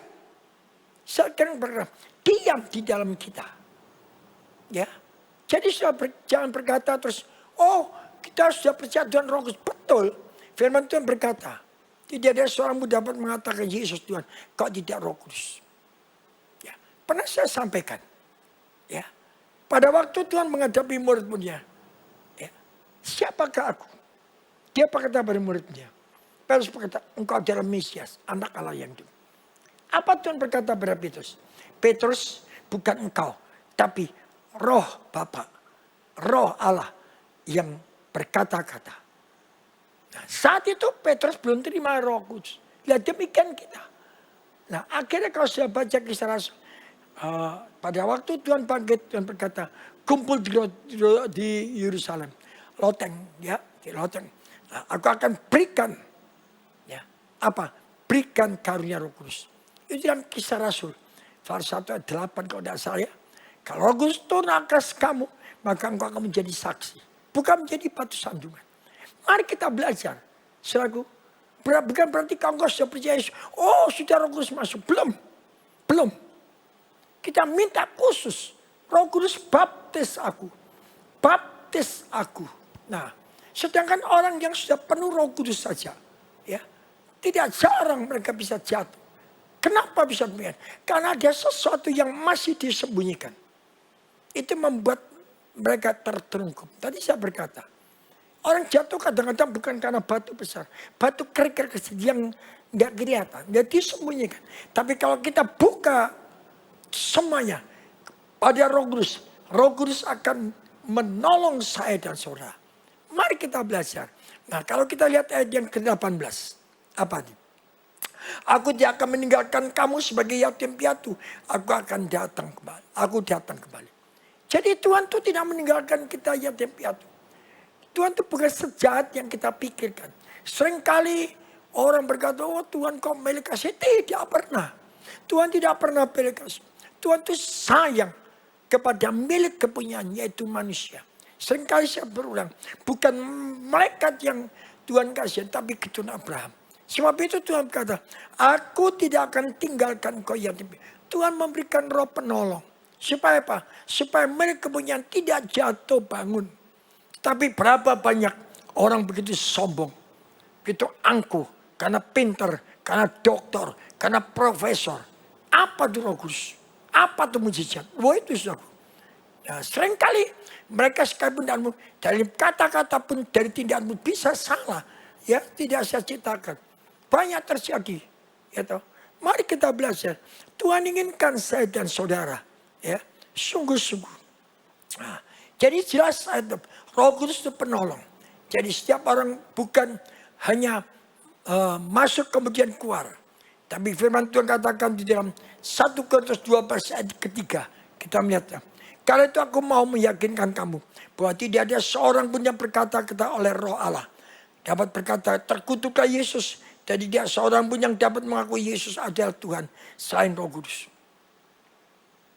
Sekarang berkata, diam di dalam kita. Ya. Jadi jangan berkata terus. Kita sudah percaya Tuhan Roh Kudus. Betul. Firman Tuhan berkata, tidak ada seorang pun dapat mengatakan Yesus Tuhan, kau tidak Roh Kudus. Ya, pernah saya sampaikan, ya, pada waktu Tuhan menghadapi murid-muridnya, ya, siapakah aku? Dia berkata pada muridnya, Petrus berkata, engkau adalah Mesias, anak Allah yang hidup. Apa Tuhan berkata pada Petrus? Petrus bukan engkau, tapi Roh Bapa, Roh Allah yang berkata-kata. Nah, saat itu Petrus belum terima Roh Kudus. Lihat demikian kita. Nah akhirnya kalau saya baca Kisah Rasul. Pada waktu Tuhan bangkit, Tuhan berkata, kumpul di Yerusalem. Loteng, ya, di loteng. Nah, aku akan berikan, ya, apa? Berikan karunia Roh Kudus. Itu dalam Kisah Rasul. Pasal 1 ayat 8 kalau tidak salah ya. Kalau Roh Kudus turun atas kamu, maka engkau akan menjadi saksi. Bukan menjadi batu sandungan. Mari kita belajar. Saudaraku, bukan berarti kau sudah percaya Yesus. Sudah Roh Kudus masuk. Belum. Kita minta khusus. Roh Kudus baptis aku. Nah, sedangkan orang yang sudah penuh Roh Kudus saja. Ya, Tidak jarang mereka bisa jatuh. Kenapa bisa demikian? Karena ada sesuatu yang masih disembunyikan. Itu membuat mereka terterungkup. Tadi saya berkata, orang jatuh kadang-kadang bukan karena batu besar. Batu kerikil kecil yang nggak kelihatan, nggak disembunyikan. Tapi kalau kita buka semuanya pada Roh Kudus akan menolong saya dan saudara. Mari kita belajar. Nah, kalau kita lihat ayat yang ke-18. Apa ini? Aku tidak akan meninggalkan kamu sebagai yatim piatu. Aku akan datang kembali. Aku datang kembali. Jadi Tuhan itu tidak meninggalkan kita yatim piatu. Tuhan itu bukan sejahat yang kita pikirkan. Seringkali orang berkata, oh Tuhan kok belas kasih. Tidak pernah. Tuhan tidak pernah belas kasih. Tuhan itu sayang kepada milik kepunyaannya, yaitu manusia. Seringkali saya berulang, bukan malaikat yang Tuhan kasih, tapi keturunan Abraham. Sebab itu Tuhan berkata, aku tidak akan tinggalkan kau yatim. Tuhan memberikan roh penolong. Supaya apa? Supaya milik kepunyaan tidak jatuh bangun. Tapi berapa banyak orang begitu sombong, begitu angkuh, karena pintar, karena doktor, karena profesor. Apa itu Roh Kudus? Apa itu mujizat? Wah itu saudara. Nah, seringkali mereka sekalipun dari kata-kata pun dari tindakanmu bisa salah. Ya, tidak saya ceritakan. Banyak terjadi. Ya, toh. Mari kita belajar. Tuhan inginkan saya dan saudara. Ya, sungguh-sungguh. Nah, jadi jelas Roh Kudus itu penolong. Jadi setiap orang bukan hanya masuk kemudian keluar. Tapi firman Tuhan katakan di dalam 1 Korintus 12 ayat ketiga. Kita melihatnya. Karena itu aku mau meyakinkan kamu bahwa tidak ada seorang pun yang berkata-kata oleh Roh Allah. Dapat berkata terkutuklah Yesus. Jadi tidak seorang pun yang dapat mengakui Yesus adalah Tuhan selain Roh Kudus.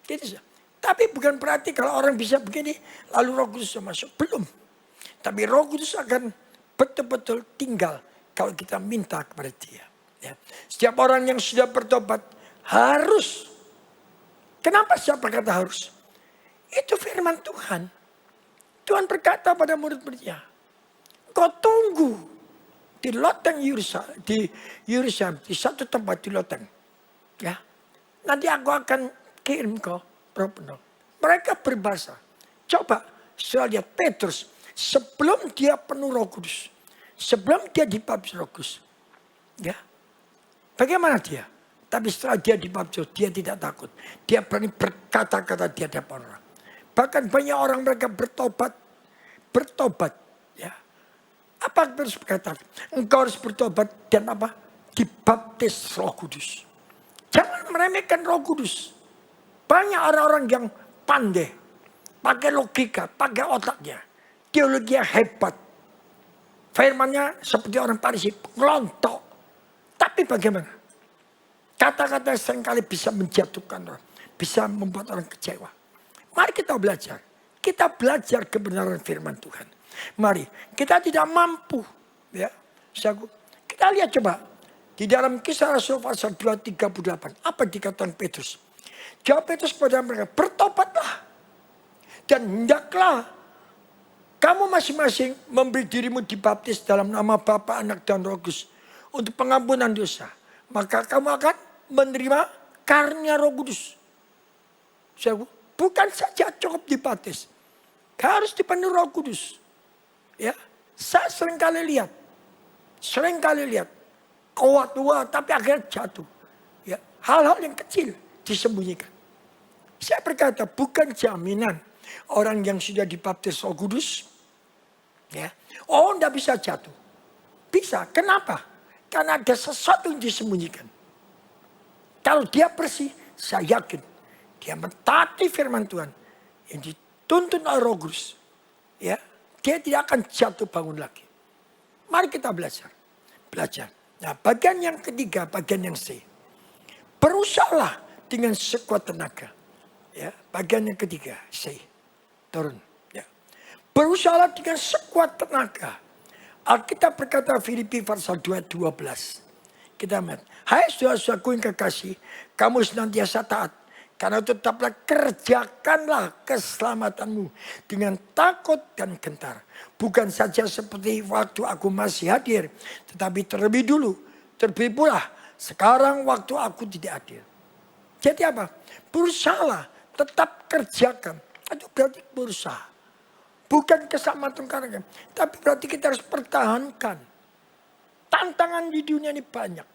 Gitu. Tapi bukan berarti kalau orang bisa begini lalu Roh Kudus masuk. Belum. Tapi Roh Kudus akan betul-betul tinggal kalau kita minta kepada Dia. Ya. Setiap orang yang sudah bertobat harus. Kenapa saya berkata harus? Itu firman Tuhan. Tuhan berkata pada murid-muridnya, kau tunggu di loteng Yerusalem, di satu tempat di loteng. Ya, nanti aku akan kirim kau Roh penolong. Mereka berbahasa. Coba saya lihat Petrus sebelum dia penuh Roh Kudus, sebelum dia dibaptis Roh Kudus, ya, bagaimana dia? Tapi setelah dia dibaptis, dia tidak takut. Dia berani berkata-kata di hadapan orang. Bahkan banyak orang mereka bertobat. Ya. Apa harus berkata? Engkau harus bertobat dan apa? Dibaptis Roh Kudus. Jangan meremehkan Roh Kudus. Banyak orang-orang yang pandai. Pakai logika, pakai otaknya. Teologinya hebat. Firmannya seperti orang Farisi, ngelontok. Tapi bagaimana? Kata-kata seringkali bisa menjatuhkan orang. Bisa membuat orang kecewa. Mari kita belajar. Kita belajar kebenaran firman Tuhan. Mari. Kita tidak mampu. Ya, kita lihat coba. Di dalam Kisah Rasul pasal 2:38. Apa dikatakan Petrus? Jawab Petrus kepada mereka. Bertobatlah. Dan hendaklah kamu masing-masing memberi dirimu dibaptis dalam nama Bapa, Anak, dan Roh Kudus. Untuk pengampunan dosa. Maka kamu akan menerima karunia Roh Kudus. Bukan saja cukup dibaptis. Harus dipenuhi Roh Kudus. Ya, saya seringkali lihat. Kuat tapi akhirnya jatuh. Ya, hal-hal yang kecil disembunyikan. Saya berkata bukan jaminan orang yang sudah dibaptis Roh Kudus. Ya, enggak bisa jatuh. Bisa. Kenapa? Karena ada sesuatu yang disembunyikan. Kalau dia bersih, saya yakin dia mentaati firman Tuhan yang dituntun oleh Roh Kudus. Ya, dia tidak akan jatuh bangun lagi. Mari kita belajar. Nah, bagian yang ketiga, bagian yang C. Berusahalah dengan sekuat tenaga. Ya, bagian yang ketiga, C. Turun. Ya. Berusahalah dengan sekuat tenaga. Alkitab berkata Filipi pasal 2:12. Kita melihat, hai saudara-saudaraku yang kekasih, kamu senantiasa taat. Karena tetaplah kerjakanlah keselamatanmu dengan takut dan gentar. Bukan saja seperti waktu aku masih hadir, tetapi terlebih dulu tertipulah. Sekarang waktu aku tidak adil. Jadi apa? Berusahalah, tetap kerjakan. Itu berarti berusaha. Bukan kesamatan, tapi berarti kita harus pertahankan. Tantangan di dunia ini banyak.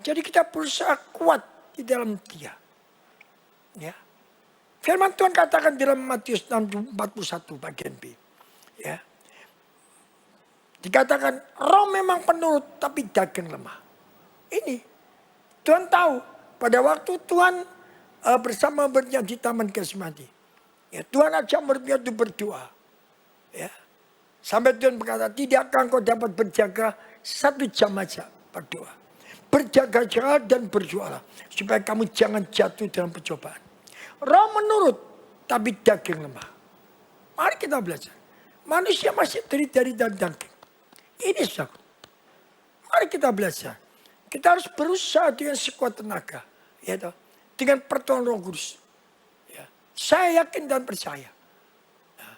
Jadi kita berusaha kuat di dalam Dia. Ya. Firman Tuhan katakan dalam Matius 6:41 bagian B. Ya. Dikatakan roh memang penurut tapi daging lemah. Ini Tuhan tahu pada waktu Tuhan bersama muridnya di Taman Getsemani. Ya, Tuhan ajak muridnya itu berdoa. Ya. Sampai Tuhan berkata, tidakkah engkau dapat berjaga 1 jam aja berdoa. Berjaga-jaga dan berdoalah. Supaya kamu jangan jatuh dalam pencobaan. Roh menurut tapi daging lemah. Mari kita belajar. Manusia masih terdiri dari daging. Ini saudara. Mari kita belajar. Kita harus berusaha dengan sekuat tenaga. Ya, dengan pertolongan Roh Kudus. Ya. Saya yakin dan percaya. Nah,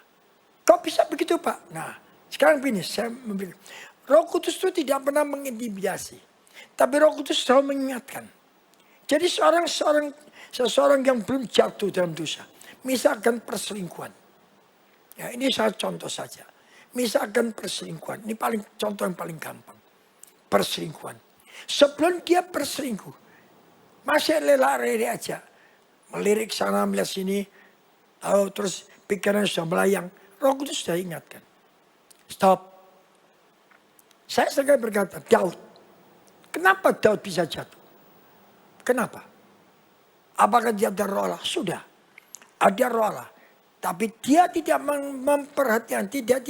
kok bisa begitu Pak? Nah, sekarang begini. Saya memberi. Roh Kudus itu tidak pernah mengintimidasi. Tapi Roh Kudus selalu mengingatkan. Jadi seseorang yang belum jatuh dalam dosa. Misalkan perselingkuhan. Ya, ini saya contoh saja. Misalkan perselingkuhan. Ini contoh yang paling gampang. Perselingkuhan. Sebelum dia berselingkuh, masih lelak-lelek aja. Melirik sana, melihat sini. Lalu terus pikiran sudah melayang. Roh Kudus sudah ingatkan. Stop. Saya sekali berkata, Daud. Kenapa Daud bisa jatuh? Kenapa? Apakah dia ada roh Allah? Sudah. Ada roh Allah. Tapi dia tidak memperhatikan. Dia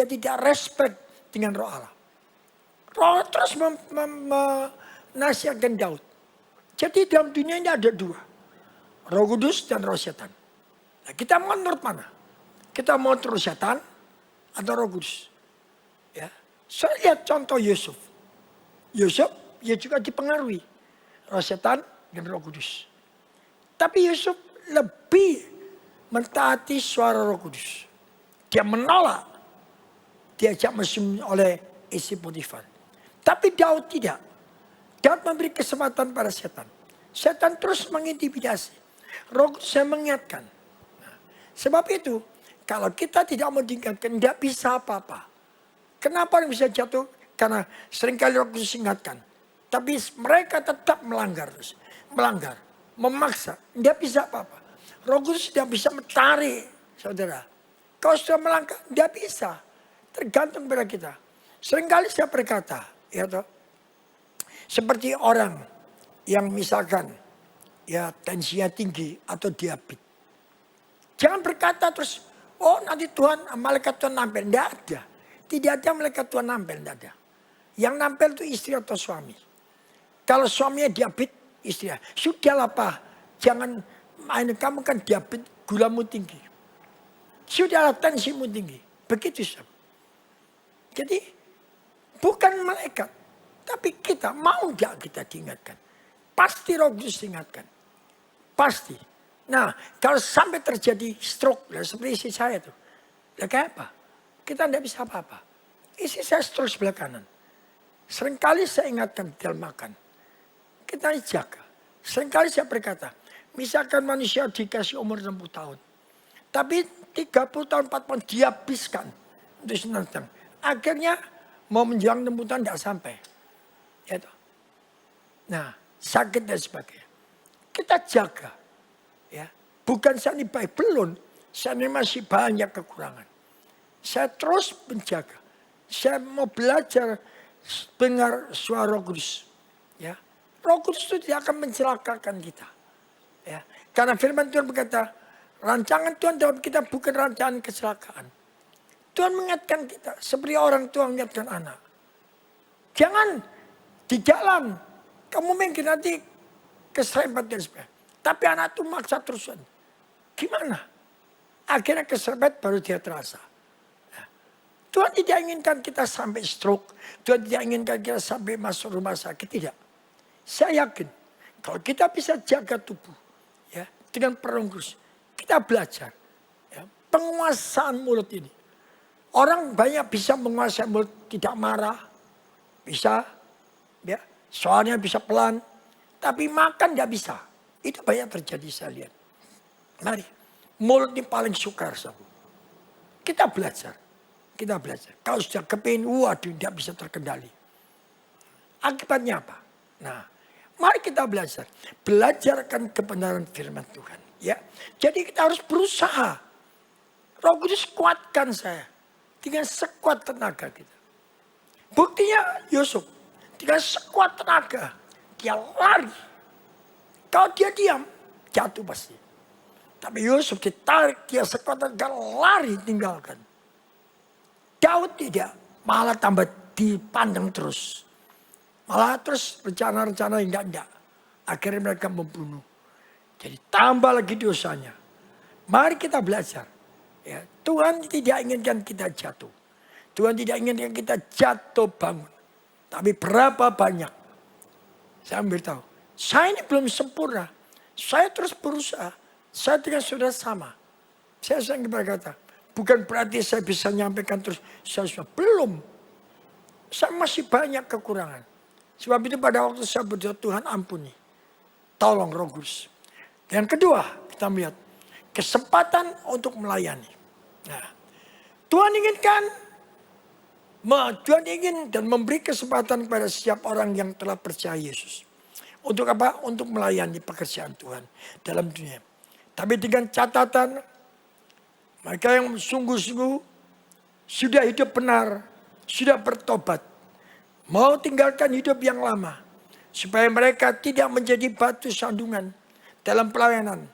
tidak respect dengan roh Allah. Roh terus menasihatkan Daud. Jadi dalam dunia ini ada dua. Roh Kudus dan roh setan. Nah, kita mau menurut mana? Kita mau terus setan atau Roh Kudus? Ya. Saya lihat contoh Yusuf. Yusuf dia juga dipengaruhi roh setan dan Roh Kudus. Tapi Yusuf lebih mentaati suara Roh Kudus. Dia menolak diajak mesum oleh istri Potifar. Tapi Daud tidak. Daud memberi kesempatan pada setan. Setan terus mengintimidasi. Roh Kudus yang mengingatkan. Nah, sebab itu, kalau kita tidak mau diingatkan, tidak bisa apa-apa. Kenapa orang bisa jatuh? Karena seringkali Roh Kudus ingatkan. Tapi mereka tetap melanggar. Memaksa. Tidak bisa apa-apa. Roh Kudus tidak bisa mencari, saudara. Kalau sudah melangkah, tidak bisa. Tergantung pada kita. Seringkali saya berkata, ya toh, seperti orang yang misalkan ya tensinya tinggi atau diabetes. Jangan berkata terus, oh nanti Tuhan, malaikat Tuhan nampil. Tidak ada. Tidak ada malaikat Tuhan nampil, tidak ada. Yang nampil itu istri atau suami. Kalau suaminya diabetes, istrinya. Sudahlah Pak, jangan main, kamu kan diabetes, gulamu tinggi. Sudahlah tensimu tinggi. Begitu saja. Jadi bukan malaikat. Tapi kita mau gak kita diingatkan. Pasti Roh Kudus diingatkan. Pasti. Nah kalau sampai terjadi stroke. Seperti istri saya tuh. Kayak apa? Kita tidak bisa apa-apa. Istri saya stroke sebelah kanan. Seringkali saya ingatkan dalam makan. Kita jaga. Seringkali saya berkata. Misalkan manusia dikasih umur 60 tahun. Tapi 30 tahun 40 tahun dihabiskan. Untuk senang-senang. Akhirnya mau menjelang 60 tahun tidak sampai. Ya toh. Nah sakit dan sebagainya. Kita jaga. Ya. Bukan saya ini baik. Belum. Saya ini masih banyak kekurangan. Saya terus menjaga. Saya mau belajar dengar suara Roh Kudus. Ya. Roh Kudus itu tidak akan mencelakakan kita. Ya. Karena firman Tuhan berkata, rancangan Tuhan dalam kita bukan rancangan kecelakaan. Tuhan mengingatkan kita seperti orang tua mengingatkan anak. Jangan di jalan kamu mungkin nanti keserempet dan sebagainya. Tapi anak itu maksa terusan. Gimana? Akhirnya keserempet baru dia terasa. Tuhan tidak inginkan kita sampai stroke. Tuhan tidak inginkan kita sampai masuk rumah sakit. Tidak. Saya yakin. Kalau kita bisa jaga tubuh. Ya, dengan peronggus. Kita belajar. Ya, penguasaan mulut ini. Orang banyak bisa menguasai mulut. Tidak marah. Bisa. Ya, Soalnya bisa pelan, tapi makan tidak bisa. Itu banyak terjadi saya lihat. Mari, mulut ini paling sukar. Kita belajar. Kalau sudah kepingin, waduh tidak bisa terkendali. Akibatnya apa? Nah, mari kita belajar. Belajarkan kebenaran firman Tuhan. Ya, jadi kita harus berusaha. Roh Kudus kuatkan saya. Dengan sekuat tenaga kita. Buktinya Yusuf. Dengan sekuat tenaga. Dia lari. Kalau dia diam, jatuh pasti. Tapi Yusuf ditarik, dia sekuat tenaga lari tinggalkan. Daud tidak. Malah tambah dipandang terus. Malah terus rencana-rencana enggak. Akhirnya mereka membunuh. Jadi tambah lagi dosanya. Mari kita belajar. Ya, Tuhan tidak inginkan kita jatuh. Tuhan tidak inginkan kita jatuh bangun. Tapi berapa banyak. Saya beritahu. Saya ini belum sempurna. Saya terus berusaha. Saya dengan saudara sama. Saya sering berkata. Bukan berarti saya bisa menyampaikan terus. Saya sudah belum. Saya masih banyak kekurangan. Sebab itu pada waktu saya berdoa, Tuhan ampuni. Tolong Roh Kudus. Yang kedua, kita melihat kesempatan untuk melayani. Nah, Tuhan ingin dan memberi kesempatan kepada setiap orang yang telah percaya Yesus. Untuk apa? Untuk melayani pekerjaan Tuhan dalam dunia. Tapi dengan catatan, mereka yang sungguh-sungguh sudah hidup benar, sudah bertobat. Mau tinggalkan hidup yang lama. Supaya mereka tidak menjadi batu sandungan dalam pelayanan.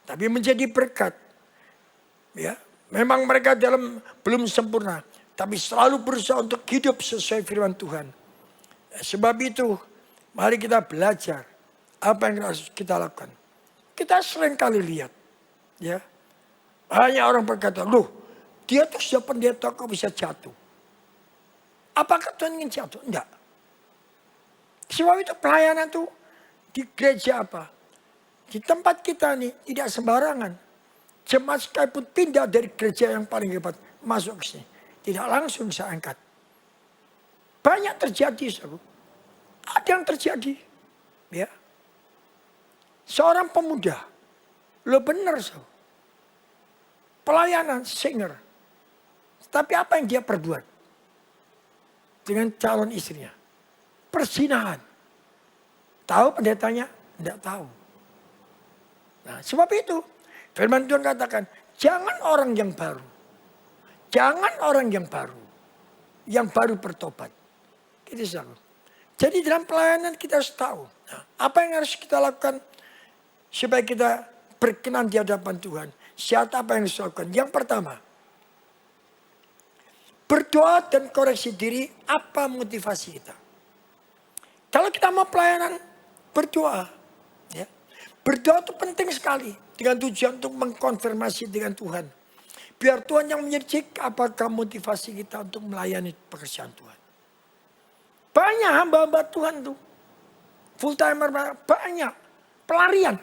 Tapi menjadi berkat. Ya, memang mereka belum sempurna. Tapi selalu berusaha untuk hidup sesuai firman Tuhan. Sebab itu, mari kita belajar. Apa yang harus kita lakukan. Kita sering kali lihat. Ya, banyak orang berkata, loh, dia tuh sudah pendeta kok bisa jatuh. Apakah Tuhan ingin jatuh? Enggak. Sebab itu pelayanan tuh di gereja apa? Di tempat kita nih tidak sembarangan. Jemaat sekalipun pindah dari gereja yang paling hebat masuk ke sini. Tidak langsung saya angkat. Banyak terjadi, saudara. Ada yang terjadi. Ya. Seorang pemuda. Lo benar, saudara. Pelayanan, singer. Tapi apa yang dia perbuat? Dengan calon istrinya. Perzinahan. Tahu pendetanya? Tidak tahu. Nah, sebab itu firman Tuhan katakan, jangan orang yang baru. Jangan orang yang baru. Yang baru bertobat. Gitu, saudara. Jadi dalam pelayanan kita harus tahu. Nah, apa yang harus kita lakukan supaya kita berkenan di hadapan Tuhan. Siapa apa yang harus dilakukan? Yang pertama, berdoa dan koreksi diri, apa motivasi kita. Kalau kita mau pelayanan, berdoa. Ya. Berdoa itu penting sekali. Dengan tujuan untuk mengkonfirmasi dengan Tuhan. Biar Tuhan yang menyercik apakah motivasi kita untuk melayani pekerjaan Tuhan. Banyak hamba-hamba Tuhan tuh. Full timer banyak. Pelarian.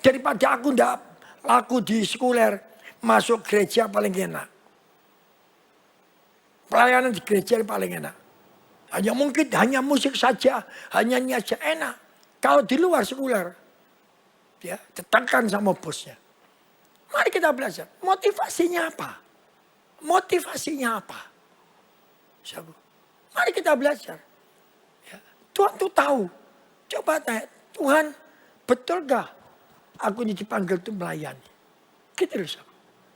Daripada aku tidak laku di sekuler. Masuk gereja paling enak. Pelayanan di gereja paling enak. Hanya musik saja. Hanya nyanyi saja enak. Kalau di luar sekuler. Ya, ditekan sama bosnya. Mari kita belajar. Motivasinya apa? Motivasinya apa? Mari kita belajar. Ya, Tuhan tuh tahu. Coba tanya. Tuhan, betul gak aku ini dipanggil untuk melayani? Gitu loh.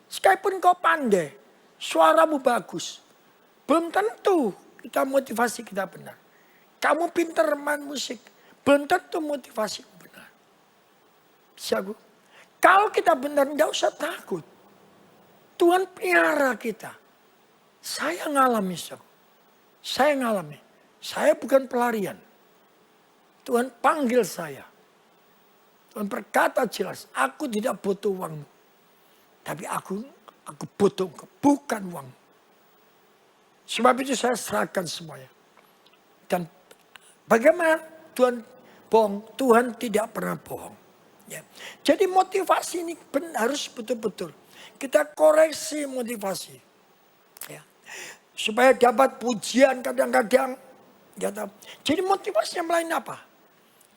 Sekalipun kau pandai. Suaramu bagus. Belum tentu kita motivasi kita benar. Kamu pintar main musik. Belum tentu motivasi benar. Siapa? Kalau kita benar, tidak usah takut. Tuhan pelihara kita. Saya ngalami, saudara. Saya ngalami. Saya bukan pelarian. Tuhan panggil saya. Tuhan berkata jelas, aku tidak butuh uangmu. Tapi aku butuh bukan uang. Sebab itu saya serahkan semuanya. Dan bagaimana Tuhan bohong? Tuhan tidak pernah bohong. Ya. Jadi motivasi ini harus betul-betul. Kita koreksi motivasi. Ya. Supaya dapat pujian kadang-kadang. Gitu. Jadi motivasinya melain apa?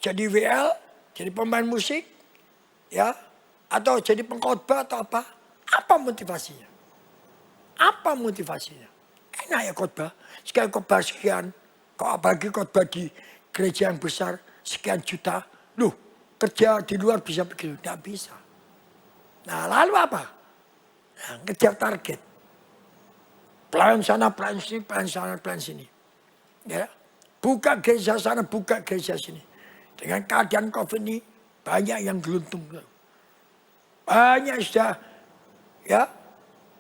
Jadi WL, jadi pemain musik, ya, atau jadi pengkhotbah atau apa? Apa motivasinya? Apa motivasinya? Enak ya khotbah, sekali khotbah sekian, kok apalagi khotbah di gereja yang besar sekian juta, loh kerja di luar bisa begitu? Tidak bisa. Nah lalu apa? Nah, ngejar target. Pelayan sana, pelayan sini, pelayan sana, pelayan sini. Ya, buka gereja sana, buka gereja sini. Dengan keadaan COVID ini banyak yang geluntung. Banyak sudah, ya,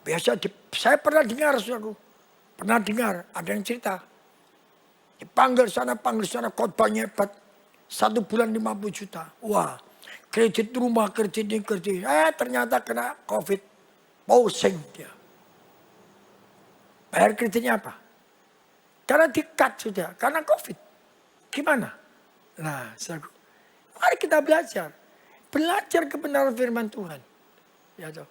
biasa saya pernah dengar, saudaraku. Pernah dengar, ada yang cerita. Dipanggil sana, khotbahnya hebat. 1 bulan 50 juta. Wah, kredit rumah, kredit ini, kredit. Ternyata kena COVID. Pusing dia. Bayar kreditnya apa? Karena di-cut sudah, karena COVID. Gimana? Nah, saudaraku, mari kita belajar. Belajar kebenaran firman Tuhan. Ya, toh.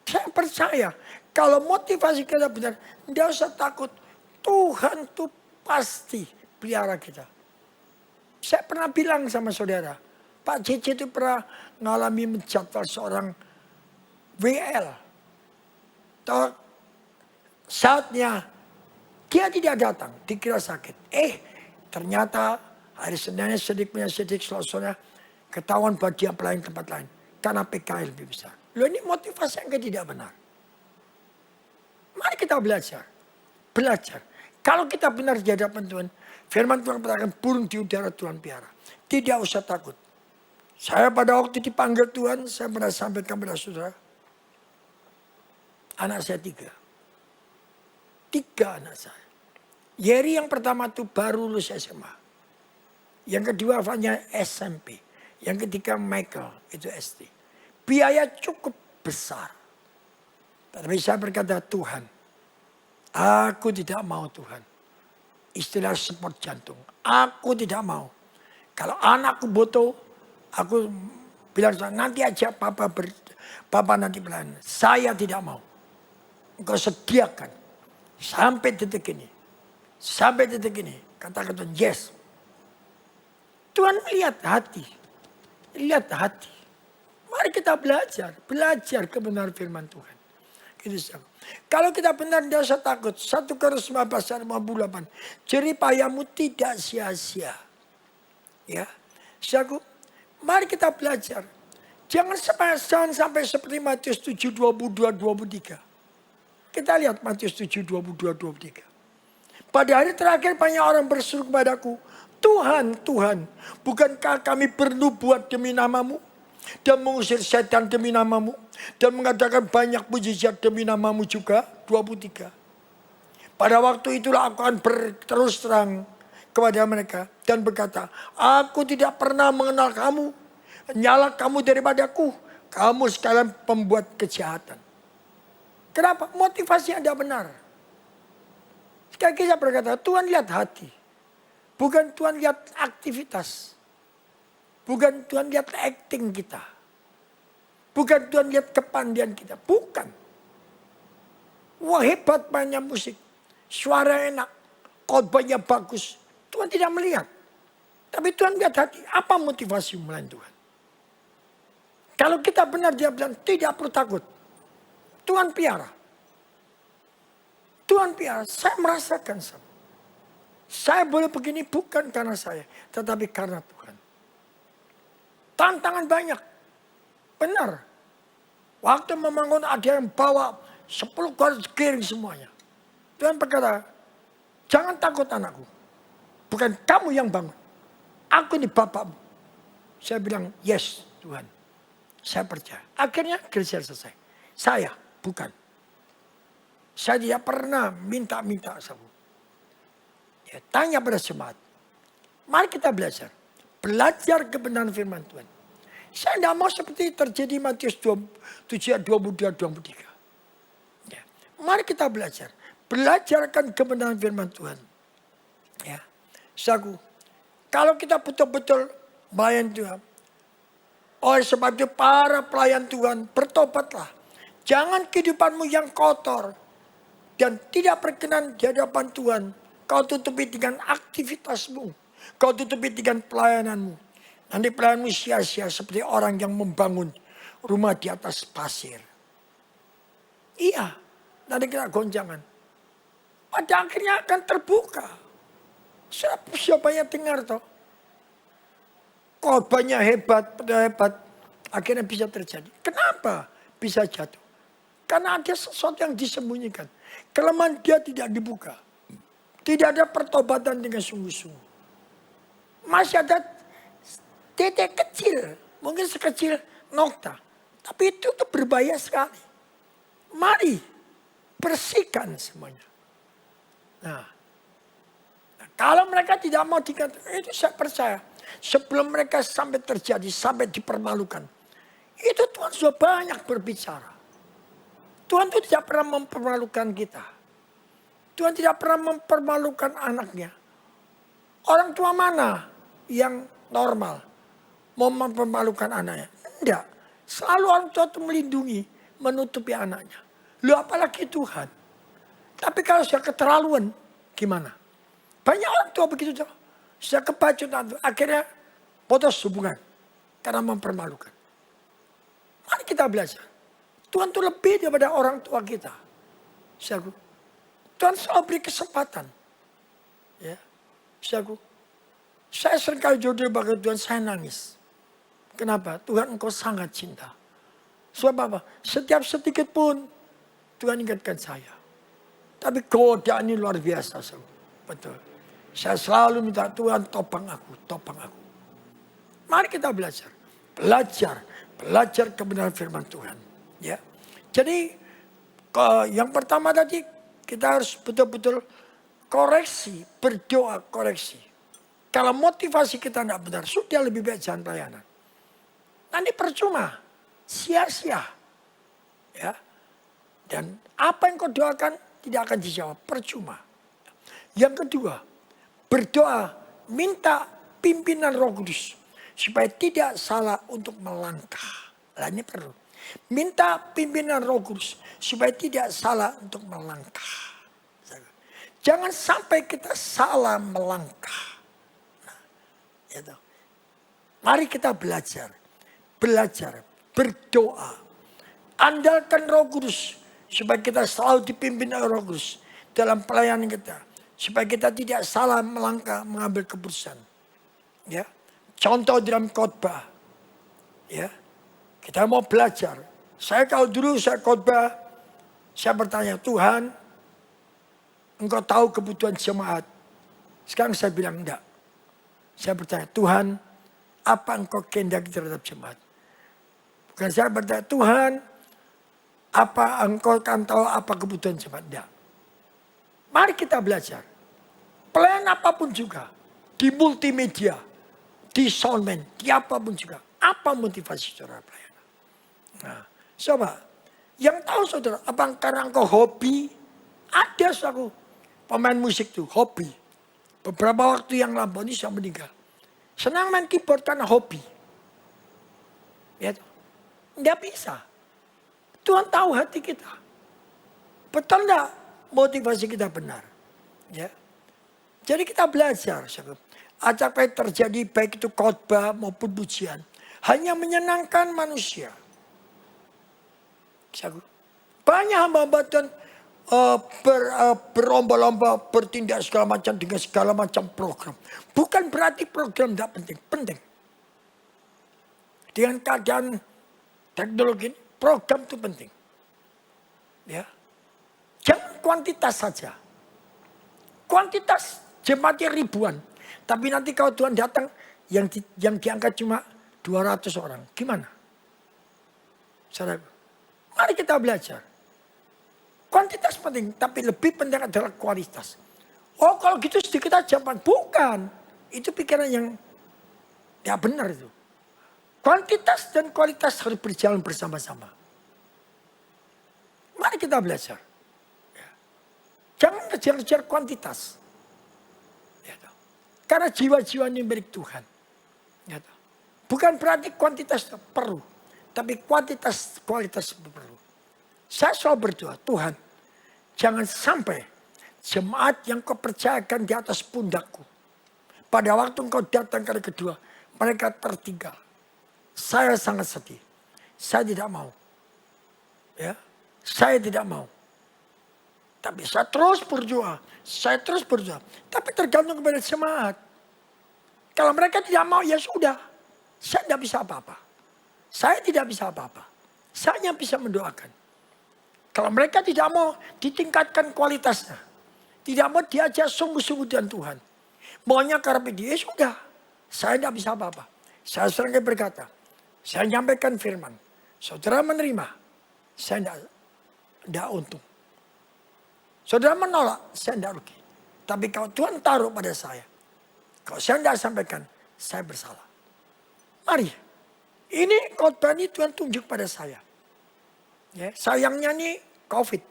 Saya percaya, kalau motivasi kita benar, tidak usah takut. Tuhan tuh pasti pelihara kita. Saya pernah bilang sama saudara, Pak Cece itu pernah mengalami menjadwal seorang WL. Saatnya dia tidak datang, dikira sakit. Ternyata hari Seninnya punya sidik, Selasanya ketahuan bahwa dia pelayan tempat lain. Karena PKL lebih besar. Loh ini motivasi yang tidak benar. Mari kita belajar. Belajar. Kalau kita benar di hadapan Tuhan, firman Tuhan katakan burung di udara Tuhan piara. Tidak usah takut. Saya pada waktu dipanggil Tuhan, saya pernah sampaikan kepada saudara. Anak saya 3. 3 anak saya. Yeri yang pertama itu baru lulus SMA. Yang kedua Fanya SMP. Yang ketiga Michael itu SD. Biaya cukup besar. Tapi saya berkata, Tuhan, aku tidak mau Tuhan. Istilah support jantung. Aku tidak mau. Kalau anakku butuh, aku bilang nanti aja papa nanti pelayan. Saya tidak mau. Engkau sediakan. Sampai detik ini. Sampai detik ini. Katakan Tuhan, yes. Tuhan lihat hati. Lihat hati. Mari kita belajar. Belajar kebenaran firman Tuhan. Gitu, kalau kita benar tidak usah takut. 1 Korintus 15 ayat 58. Jeripayahmu tidak sia-sia. Ya. Saudaraku, mari kita belajar. Jangan sampai seperti Matius 7, 22, 23. Kita lihat Matius 7, 22, 23. Pada hari terakhir banyak orang berseru kepadaku, Tuhan, Tuhan, bukankah kami bernubuat demi namamu? Dan mengusir setan demi namamu? Dan mengadakan banyak mujizat demi namamu juga? 23. Pada waktu itulah aku akan berterus terang kepada mereka. Dan berkata, aku tidak pernah mengenal kamu. Nyala kamu daripadaku. Kamu sekalian pembuat kejahatan. Kenapa? Motivasinya tidak benar. Sekali lagi saya berkata, Tuhan lihat hati. Bukan Tuhan lihat aktivitas. Bukan Tuhan lihat acting kita. Bukan Tuhan lihat kepandian kita. Bukan. Wah hebat banyak musik. Suara enak. Khotbahnya bagus. Tuhan tidak melihat. Tapi Tuhan lihat hati. Apa motivasi melain Tuhan? Kalau kita benar dia bilang tidak perlu takut. Tuhan piara. Tuhan piara. Saya merasakan sama. Saya boleh begini bukan karena saya. Tetapi karena Tuhan. Tantangan banyak. Benar. Waktu membangun ada yang bawa 10 garis giring semuanya. Tuhan berkata, jangan takut anakku. Bukan kamu yang bangun. Aku ini bapakmu. Saya bilang, yes Tuhan. Saya percaya. Akhirnya gereja selesai. Saya, bukan. Saya tidak pernah minta-minta sama. Ya, tanya pada jemaat. Mari kita belajar. Belajar kebenaran firman Tuhan. Saya tidak mau seperti terjadi Matius 7, 22, 23. Ya. Mari kita belajar. Belajarkan kebenaran firman Tuhan. Ya. Saudaraku, kalau kita betul-betul melayani Tuhan. Oleh sebab itu para pelayan Tuhan bertobatlah. Jangan kehidupanmu yang kotor. Dan tidak berkenan di hadapan Tuhan. Kau tutupi dengan aktivitasmu. Kau tutupi dengan pelayananmu. Nanti pelayananmu sia-sia seperti orang yang membangun rumah di atas pasir. Iya, nanti kita gonjangan. Pada akhirnya akan terbuka. Siapa yang dengar toh? Korbannya hebat, akhirnya bisa terjadi. Kenapa bisa jatuh? Karena ada sesuatu yang disembunyikan. Kelemahan dia tidak dibuka. Tidak ada pertobatan dengan sungguh-sungguh. Masih ada titik kecil, mungkin sekecil nokta. Tapi itu tuh berbahaya sekali. Mari bersihkan semuanya. Nah, kalau mereka tidak mau dikatakan, itu saya percaya. Sebelum mereka sampai terjadi, sampai dipermalukan. Itu Tuhan sudah banyak berbicara. Tuhan itu tidak pernah mempermalukan kita. Tuhan tidak pernah mempermalukan anaknya. Orang tua mana yang normal mau mempermalukan anaknya? Tidak. Selalu orang tua itu melindungi, menutupi anaknya. Lu apalagi Tuhan. Tapi kalau sudah keterlaluan, gimana? Banyak orang tua begitu tuh. Sudah kebacut, akhirnya putus hubungan. Karena mempermalukan. Mari kita belajar. Tuhan itu lebih daripada orang tua kita. Tuhan selalu beri kesempatan. Ya, saya seringkali jodoh bagi Tuhan, saya nangis. Kenapa? Tuhan engkau sangat cinta. Sebab apa? Setiap sedikit pun Tuhan ingatkan saya. Tapi godaan ini luar biasa. Betul. Saya selalu minta Tuhan topang aku, topang aku. Mari kita belajar. Belajar kebenaran firman Tuhan. Ya. Jadi yang pertama tadi kita harus betul-betul koreksi, berdoa koreksi. Kalau motivasi kita tidak benar, sudah lebih baik jangan pelayanan. Nanti percuma, sia-sia. Ya. Dan apa yang kau doakan tidak akan dijawab, percuma. Yang kedua, berdoa, minta pimpinan Roh Kudus supaya tidak salah untuk melangkah. Nah, ini perlu. Minta pimpinan Roh Kudus supaya tidak salah untuk melangkah. Jangan sampai kita salah melangkah. Nah, itu. Mari kita belajar, berdoa. Andalkan Roh Kudus supaya kita selalu dipimpin oleh Roh Kudus dalam pelayanan kita. Supaya kita tidak salah melangkah mengambil keputusan. Ya. Contoh dalam khotbah. Ya. Kita mau belajar. Kalau dulu saya khotbah, saya bertanya, Tuhan, engkau tahu kebutuhan jemaat. Sekarang saya bilang enggak. Saya bertanya, Tuhan, apa engkau kehendaki terhadap jemaat? Bukan saya bertanya, Tuhan, apa engkau kan tahu apa kebutuhan jemaat? Enggak. Mari kita belajar. Pelayan apapun juga. Di multimedia, di soundman, di apapun juga. Apa motivasi saudara pelayanan? Nah, coba. Yang tahu saudara, apa karena engkau hobi? Ada saudara pemain musik tuh, hobi. Beberapa waktu yang lampau ini sudah meninggal. Senang main keyboard karena hobi. Ya, enggak bisa. Tuhan tahu hati kita. Betul enggak motivasi kita benar? Ya. Jadi kita belajar. Apa yang terjadi baik itu khotbah maupun pujian. Hanya menyenangkan manusia. Banyak hamba-hamba Tuhan berlomba-lomba bertindak segala macam dengan segala macam program. Bukan berarti program tidak penting. Penting. Dengan keadaan teknologi, program itu penting. Ya. Jangan kuantitas saja. Kuantitas jemaatnya ribuan. Tapi nanti kalau Tuhan datang yang diangkat cuma 200 orang. Gimana? Saudara, mari kita belajar. Kuantitas penting, tapi lebih penting adalah kualitas. Oh kalau gitu sedikit aja, bukan. Itu pikiran yang tidak benar itu. Kuantitas dan kualitas harus berjalan bersama-sama. Mari kita belajar. Jangan kejar-kejar kuantitas. Karena jiwa-jiwa ini milik Tuhan. Bukan berarti kuantitas perlu. Tapi kualitas itu perlu. Saya selalu berdoa, Tuhan jangan sampai Jemaat yang kau percayakan di atas pundakku. Pada waktu engkau datang kali kedua, mereka tertinggal. Saya sangat sedih. Saya tidak mau. Ya, saya tidak mau. Tapi saya terus berjuang. Saya terus berjuang. Tapi tergantung kepada jemaat. Kalau mereka tidak mau, ya sudah. Saya tidak bisa apa-apa. Saya tidak bisa apa-apa. Saya hanya bisa mendoakan. Kalau mereka tidak mau ditingkatkan kualitasnya. Tidak mau diajak sungguh-sungguh dengan Tuhan. Maunya karena dia, sudah. Saya tidak bisa apa-apa. Saya sering berkata. Saya menyampaikan firman. Saudara menerima. Saya tidak untung. Saudara menolak. Saya tidak rugi. Tapi kalau Tuhan taruh pada saya. Kalau saya tidak sampaikan. Saya bersalah. Mari. Ini khotbah ini Tuhan tunjuk pada saya. Ya, sayangnya nih COVID.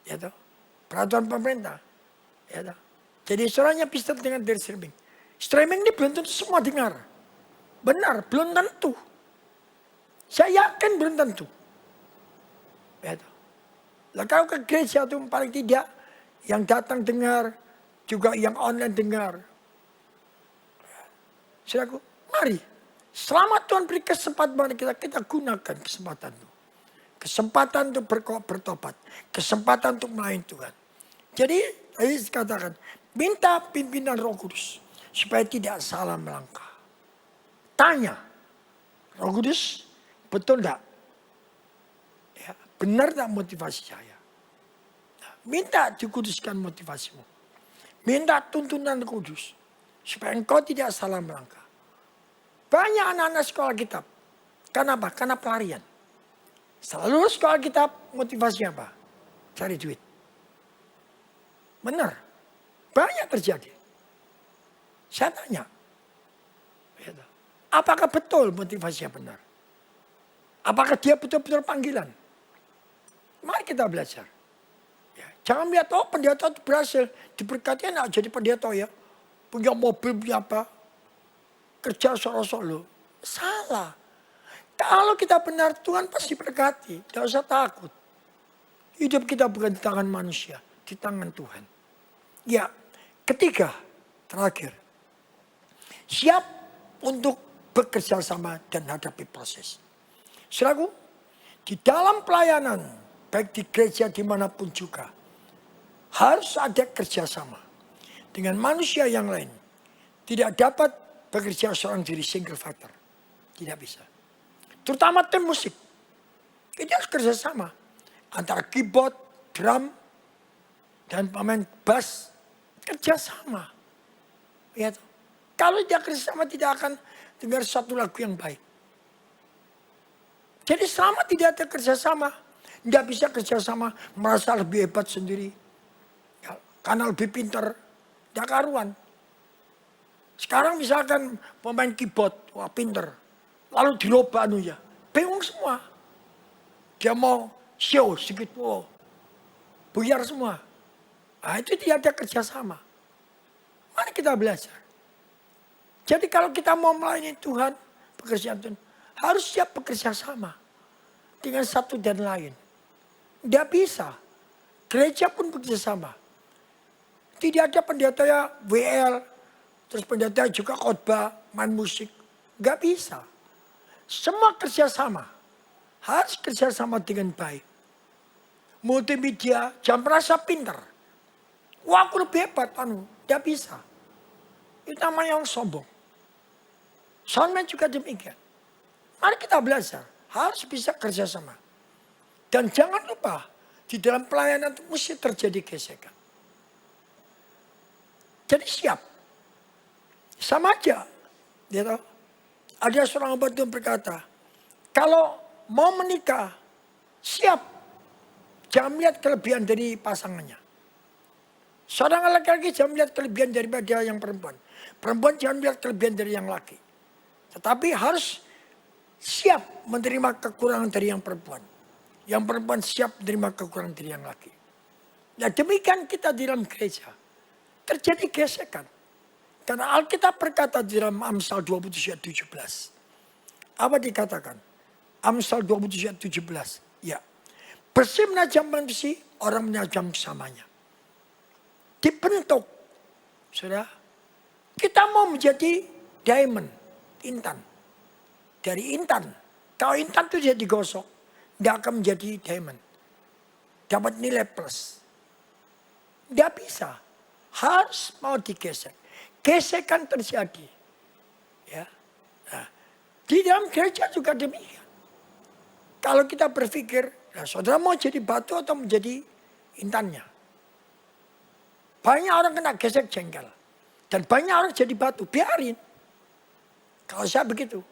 Ya toh, peraturan pemerintah. Ya toh. Jadi suaranya pistol dengan dari streaming. Streaming ini belum tentu semua dengar. Benar, belum tentu. Saya yakin belum tentu. Ya toh. Lah kalau ke gereja itu paling tidak yang datang dengar, juga yang online dengar. Saudaraku, mari. Selama Tuhan beri kesempatan kita gunakan kesempatan itu. Kesempatan untuk bertobat. Kesempatan untuk melayani Tuhan. Jadi, tadi dikatakan, minta pimpinan Roh Kudus. Supaya tidak salah melangkah. Tanya, Roh Kudus, betul enggak? Ya, benar enggak motivasi saya? Nah, minta dikuduskan motivasimu. Minta tuntunan kudus. Supaya engkau tidak salah melangkah. Banyak anak-anak sekolah kitab. Kenapa? Karena pelarian. Setelah lulus sekolah kitab, motivasinya apa? Cari duit. Benar. Banyak terjadi. Saya tanya. Apakah betul motivasinya benar? Apakah dia betul-betul panggilan? Mari kita belajar. Ya, jangan lihat, oh pendeta itu berhasil. Diberkati enak jadi pendeta ya. Punya mobil, punya apa. Kerja solo-solo. Salah. Kalau kita benar, Tuhan pasti berkati. Tidak usah takut. Hidup kita bukan di tangan manusia. Di tangan Tuhan. Ya, ketiga, terakhir. Siap untuk bekerja sama dan hadapi proses. Saudaraku, di dalam pelayanan, baik di gereja dimanapun juga, harus ada kerjasama dengan manusia yang lain. Tidak dapat bekerja seorang diri single fighter. Tidak bisa. Terutama tim musik. Kita harus kerjasama. Antara keyboard, drum, dan pemain bass. Kerjasama. Ya, kalau tidak kerjasama tidak akan dengar satu lagu yang baik. Jadi selama tidak ada kerjasama. Tidak bisa kerjasama. Merasa lebih hebat sendiri. Ya, karena lebih pintar. Tidak karuan. Sekarang misalkan pemain keyboard, wah pinter. Lalu diloba anunya, bingung semua. Dia mau show sedikit, wow, buyar semua. Nah itu tidak ada kerjasama. Mari kita belajar. Jadi kalau kita mau melayani Tuhan, pekerjaan Tuhan, harus siap bekerja sama. Dengan satu dan lain. Tidak bisa. Gereja pun bekerja sama. Tidak ada pendeta ya WL, terus pendeta juga khotbah, main musik. Gak bisa. Semua kerjasama. Harus kerjasama dengan baik. Multimedia, jangan merasa pintar. Wah aku lebih hebat. Gak bisa. Itu namanya yang sombong. Soundman juga demikian. Mari kita belajar. Harus bisa kerjasama. Dan jangan lupa. Di dalam pelayanan itu mesti terjadi gesekan. Jadi siap. Sama aja. Ya tahu? Ada seorang hamba Tuhan berkata, kalau mau menikah, siap. Jangan melihat kelebihan dari pasangannya. Seorang laki-laki jangan melihat kelebihan daripada yang perempuan. Perempuan jangan melihat kelebihan dari yang laki. Tetapi harus siap menerima kekurangan dari yang perempuan. Yang perempuan siap menerima kekurangan dari yang laki. Nah demikian kita di dalam gereja. Terjadi gesekan. Karena Alkitab berkata di dalam Amsal 27 ayat 17. Apa dikatakan? Amsal 27 ayat 17. Ya. Besi menajam besi, orang menajam samanya. dibentuk. Saudara, kita mau menjadi diamond, intan. Dari intan. Kalau intan itu jadi digosok, tidak akan menjadi diamond. Dapat nilai plus. Tidak bisa. Harus mau digesek. Gesekan terjadi. Ya. Nah, di dalam gereja juga demikian. Kalau kita berpikir, nah, saudara mau jadi batu atau menjadi intannya? Banyak orang kena gesek jengkel. Dan banyak orang jadi batu, biarin. Kalau saya begitu.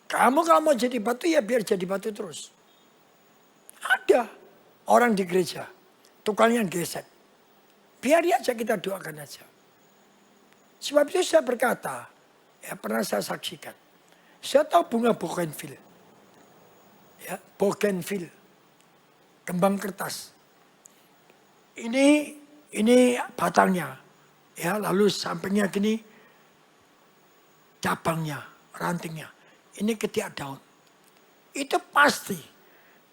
Kamu kalau mau jadi batu ya biar jadi batu terus. Ada orang di gereja, tukang yang gesek. Biar aja kita doakan aja. Sebab itu saya berkata, ya pernah saya saksikan. Saya tahu bunga bougainville. Ya, bougainville. Kembang kertas. Ini batangnya. Ya, lalu sampingnya gini cabangnya, rantingnya. Ini ketiak daun. Itu pasti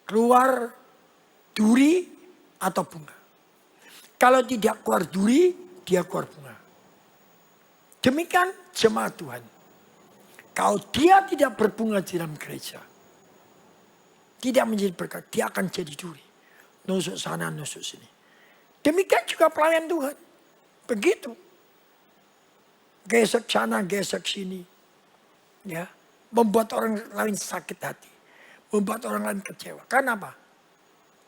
keluar duri atau bunga. Kalau tidak keluar duri, dia keluar bunga. Demikian jemaat Tuhan. Kalau dia tidak berbunga di dalam gereja, tidak menjadi berkat, dia akan jadi duri. Nusuk sana, nusuk sini. Demikian juga pelayan Tuhan. Begitu. Gesek sana, gesek sini. Ya. Membuat orang lain sakit hati. Membuat orang lain kecewa. Kenapa?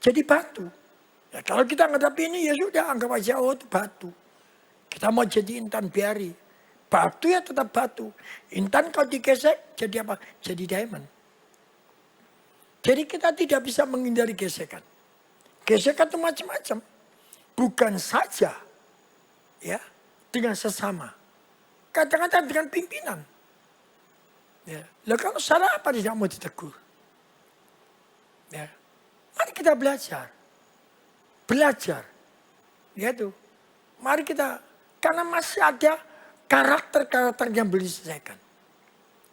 Jadi batu. Ya, kalau kita menghadapi ini ya sudah anggap aja itu batu. Kita mau jadi intan biari. Batu ya tetap batu. Intan kalau digesek jadi apa? Jadi diamond. Jadi kita tidak bisa menghindari gesekan. Gesekan itu macam-macam. Bukan saja ya dengan sesama. Kadang-kadang dengan pimpinan. Ya. Lah kalau salah apa tidak mau ditegur? Ya. Mari kita belajar. Belajar. Ya itu. Mari kita, karena masih ada karakter-karakter yang belum diselesaikan.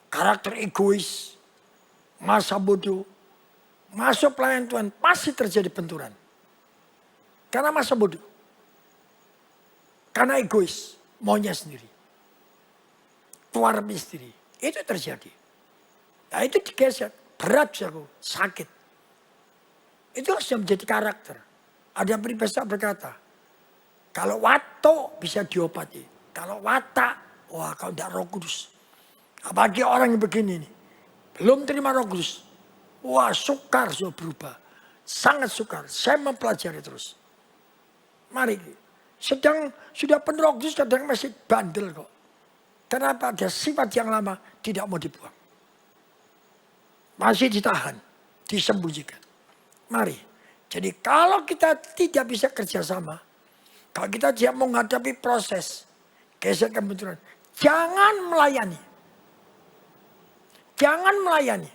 Karakter egois, masa bodoh, masuk pelayan Tuhan pasti terjadi benturan. Karena masa bodoh. Karena egois, maunya sendiri. Tuarmi sendiri. Itu terjadi. Nah itu digesek. Berat jago, sakit. Itu harus menjadi karakter. Ada peribahasa berkata, kalau wato bisa diobati. Kalau watak, wah kalau tidak Roh Kudus. Apalagi orang yang begini nih. Belum terima Roh Kudus. Wah sukar sudah berubah. Sangat sukar. Saya mempelajari terus. Mari. Sudah penuh Roh Kudus kadang masih bandel kok. Kenapa? Ada sifat yang lama tidak mau dibuang. Masih ditahan. Disembunyikan. Mari. Jadi kalau kita tidak bisa kerjasama. Kalau kita tidak menghadapi proses. Gesekan benturan. Jangan melayani. Jangan melayani.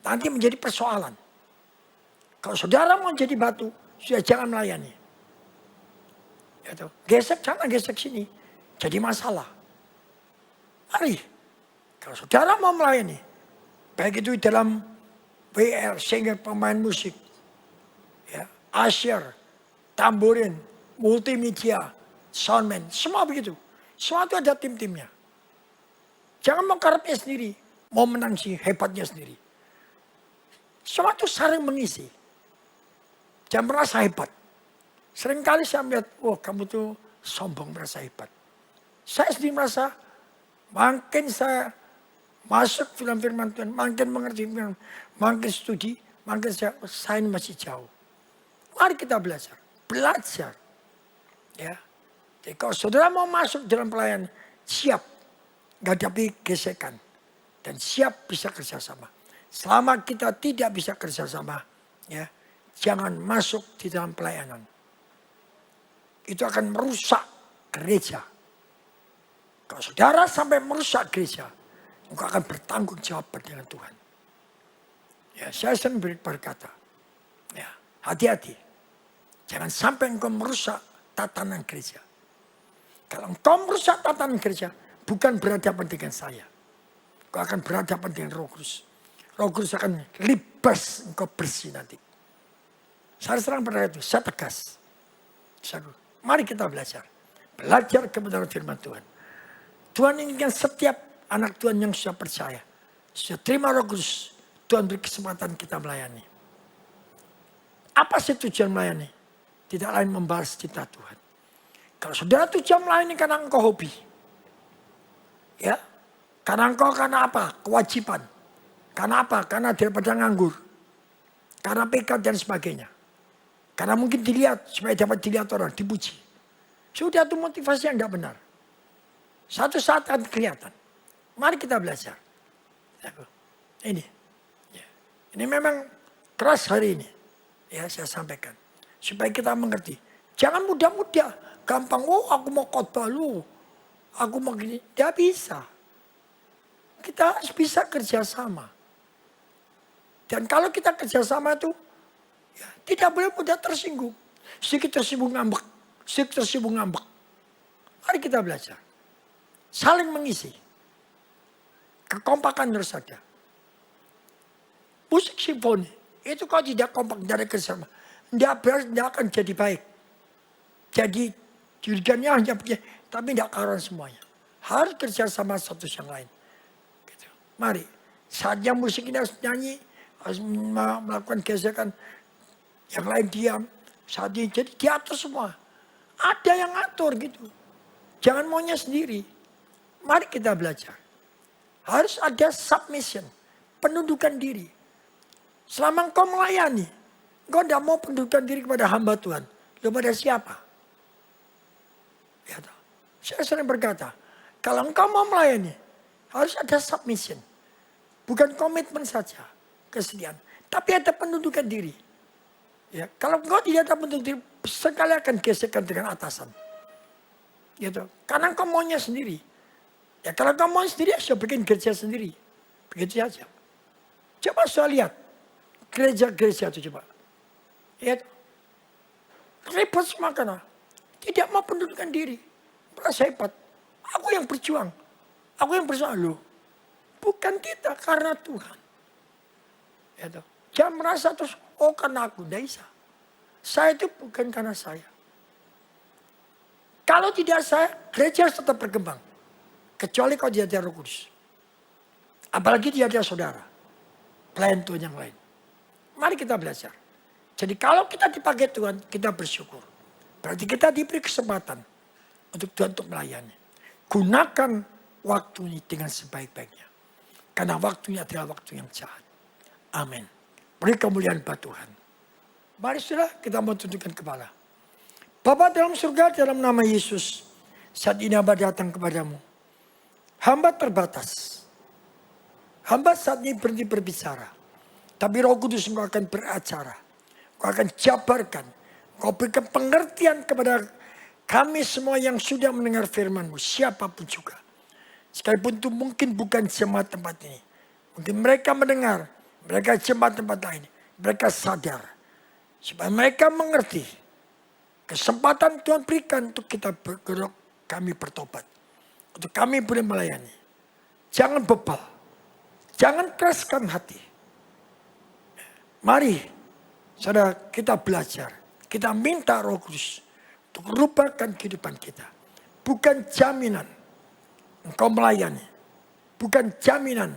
Nanti menjadi persoalan. Kalau saudara mau jadi batu. Sudah jangan melayani. Gesek sana, gesek sini. Jadi masalah. Mari. Kalau saudara mau melayani. Baik itu dalam WR, singer, pemain musik. Ya, usher, tamborin, multimedia, soundman. Semua begitu. Semua itu ada tim-timnya. Jangan mau karepnya sendiri. Mau menang si hebatnya sendiri. Semua itu saling mengisi. Jangan merasa hebat. Seringkali saya melihat, wah kamu tuh sombong merasa hebat. Saya sendiri merasa, makin saya masuk film firman Tuhan, makin mengerti firman, makin studi, makin saya ini masih jauh. Mari kita belajar. Belajar. Ya. Jadi kalau saudara mau masuk dalam pelayanan, siap menghadapi gesekan. Dan siap bisa kerjasama. Selama kita tidak bisa kerjasama, ya, jangan masuk di dalam pelayanan. Itu akan merusak gereja. Kalau saudara sampai merusak gereja, engkau akan bertanggung jawab dengan Tuhan. Ya, saya sering berkata, ya, hati-hati. Jangan sampai engkau merusak tatanan gereja. Kalau engkau merusak tatanan gereja, bukan berhadapan dengan saya. Engkau akan berhadapan dengan Roh Kudus. Roh Kudus akan libas engkau bersih nanti. Saya serang pada itu, saya tegas. Mari kita belajar. Belajar kebenaran firman Tuhan. Tuhan inginkan setiap anak Tuhan yang sudah percaya, sudah terima Roh Kudus, Tuhan beri kesempatan kita melayani. Apa sih tujuan melayani? Tidak lain membalas cinta Tuhan. Kalau saudara tujuan melayani karena engkau hobi. Ya, karena apa? Kewajiban. Karena apa? Karena daripada nganggur. Karena pekat dan sebagainya. Karena mungkin dilihat, supaya dapat dilihat orang, dipuji. Sudah itu motivasi yang tidak benar. Satu saat akan kelihatan. Mari kita belajar. Ini. Ini memang keras hari ini. Ya, saya sampaikan. Supaya kita mengerti. Jangan mudah-mudah. Gampang, aku mau khotbah lu. Aku mau gini. Tidak bisa. Kita harus bisa kerjasama. Dan kalau kita kerjasama itu, ya, tidak boleh mudah tersinggung. Sedikit tersinggung ngambek. Sedikit tersinggung ngambek. Mari kita belajar. Saling mengisi. Kekompakan harus ada. Musik simfoni. Itu kalau tidak kompak dari kerjasama. Tidak akan jadi baik. Jadi dirigannya hanya begini. Tapi tidak karuan semuanya. Harus kerjasama satu sama lain. Gitu. Mari. Saatnya musik ini harus nyanyi. Harus melakukan gesekan. Yang lain diam. Saat ini jadi diatur semua. Ada yang atur gitu. Jangan maunya sendiri. Mari kita belajar. Harus ada submission. Penundukan diri. Selama engkau melayani. Engkau tidak mau penundukan diri kepada hamba Tuhan. Kepada siapa? Ya, saya sering berkata. Kalau engkau mau melayani. Harus ada submission. Bukan komitmen saja. Kesediaan. Tapi ada penundukan diri. Ya, kalau engkau tidak ada penundukan diri. Sekali akan gesekan dengan atasan. Gitu. Karena engkau maunya sendiri. Ya kalau engkau mau sendiri. Saya bikin gereja sendiri. Begitu saja. Coba saya lihat. Gereja-gereja itu coba. Ya. Repot semua karena. Tidak mau pendudukan diri. Merasa hebat. Aku yang berjuang. Aku yang berjuang. Loh. Bukan kita. Karena Tuhan. Ya. Jangan merasa terus. Oh karena aku. Tidak bisa. Saya itu bukan karena saya. Kalau tidak saya. Gereja harus tetap berkembang. Kecuali kalau dia ada Roh Kudus. Apalagi dia ada saudara. Pelayan Tuhan yang lain. Mari kita belajar. Jadi kalau kita dipakai Tuhan, kita bersyukur. Berarti kita diberi kesempatan untuk Tuhan untuk melayani. Gunakan waktu ini dengan sebaik-baiknya. Karena waktunya adalah waktu yang jahat. Amin. Beri kemuliaan buat Tuhan. Mari saudara kita mau tundukkan kepala. Bapa dalam surga dalam nama Yesus. Saat ini hamba datang kepadamu. Hamba terbatas. Hamba saat ini berhenti berbicara. Tapi Roh Kudus engkau akan beracara. Engkau akan jabarkan. Engkau berikan pengertian kepada kami semua yang sudah mendengar firman-Mu. Siapapun juga. Sekalipun itu mungkin bukan jemaat tempat ini. Mungkin mereka mendengar. Mereka jemaat tempat lain. Mereka sadar. Supaya mereka mengerti. Kesempatan Tuhan berikan untuk kita bergerak. Kami bertobat. Untuk kami boleh melayani. Jangan bebal. Jangan keraskan hati. Mari, saudara, kita belajar. Kita minta Roh Kudus untuk merubahkan kehidupan kita. Bukan jaminan engkau melayani. Bukan jaminan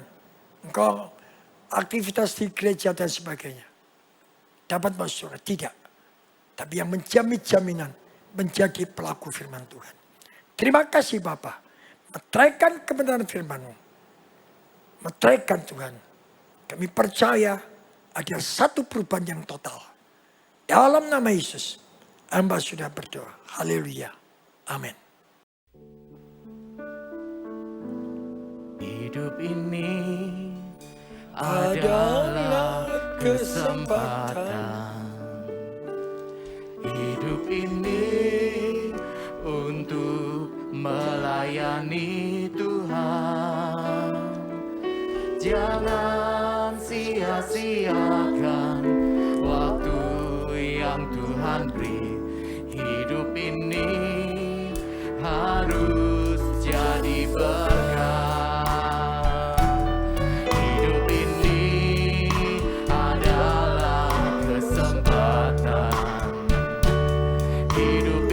engkau aktivitas di gereja dan sebagainya. Dapat masuk surga. Tidak. Tapi yang menjamin jaminan menjadi pelaku firman Tuhan. Terima kasih Bapa. Meteraikan kebenaran firman-Mu. Meteraikan Tuhan. Kami percaya ada satu perubahan yang total. Dalam nama Yesus, hamba sudah berdoa. Haleluya. Amin. Hidup ini adalah kesempatan. Hidup ini untuk melayani Tuhan. Jangan sia-siakan waktu yang Tuhan beri. Hidup ini harus jadi berkat. Hidup ini adalah kesempatan. Hidup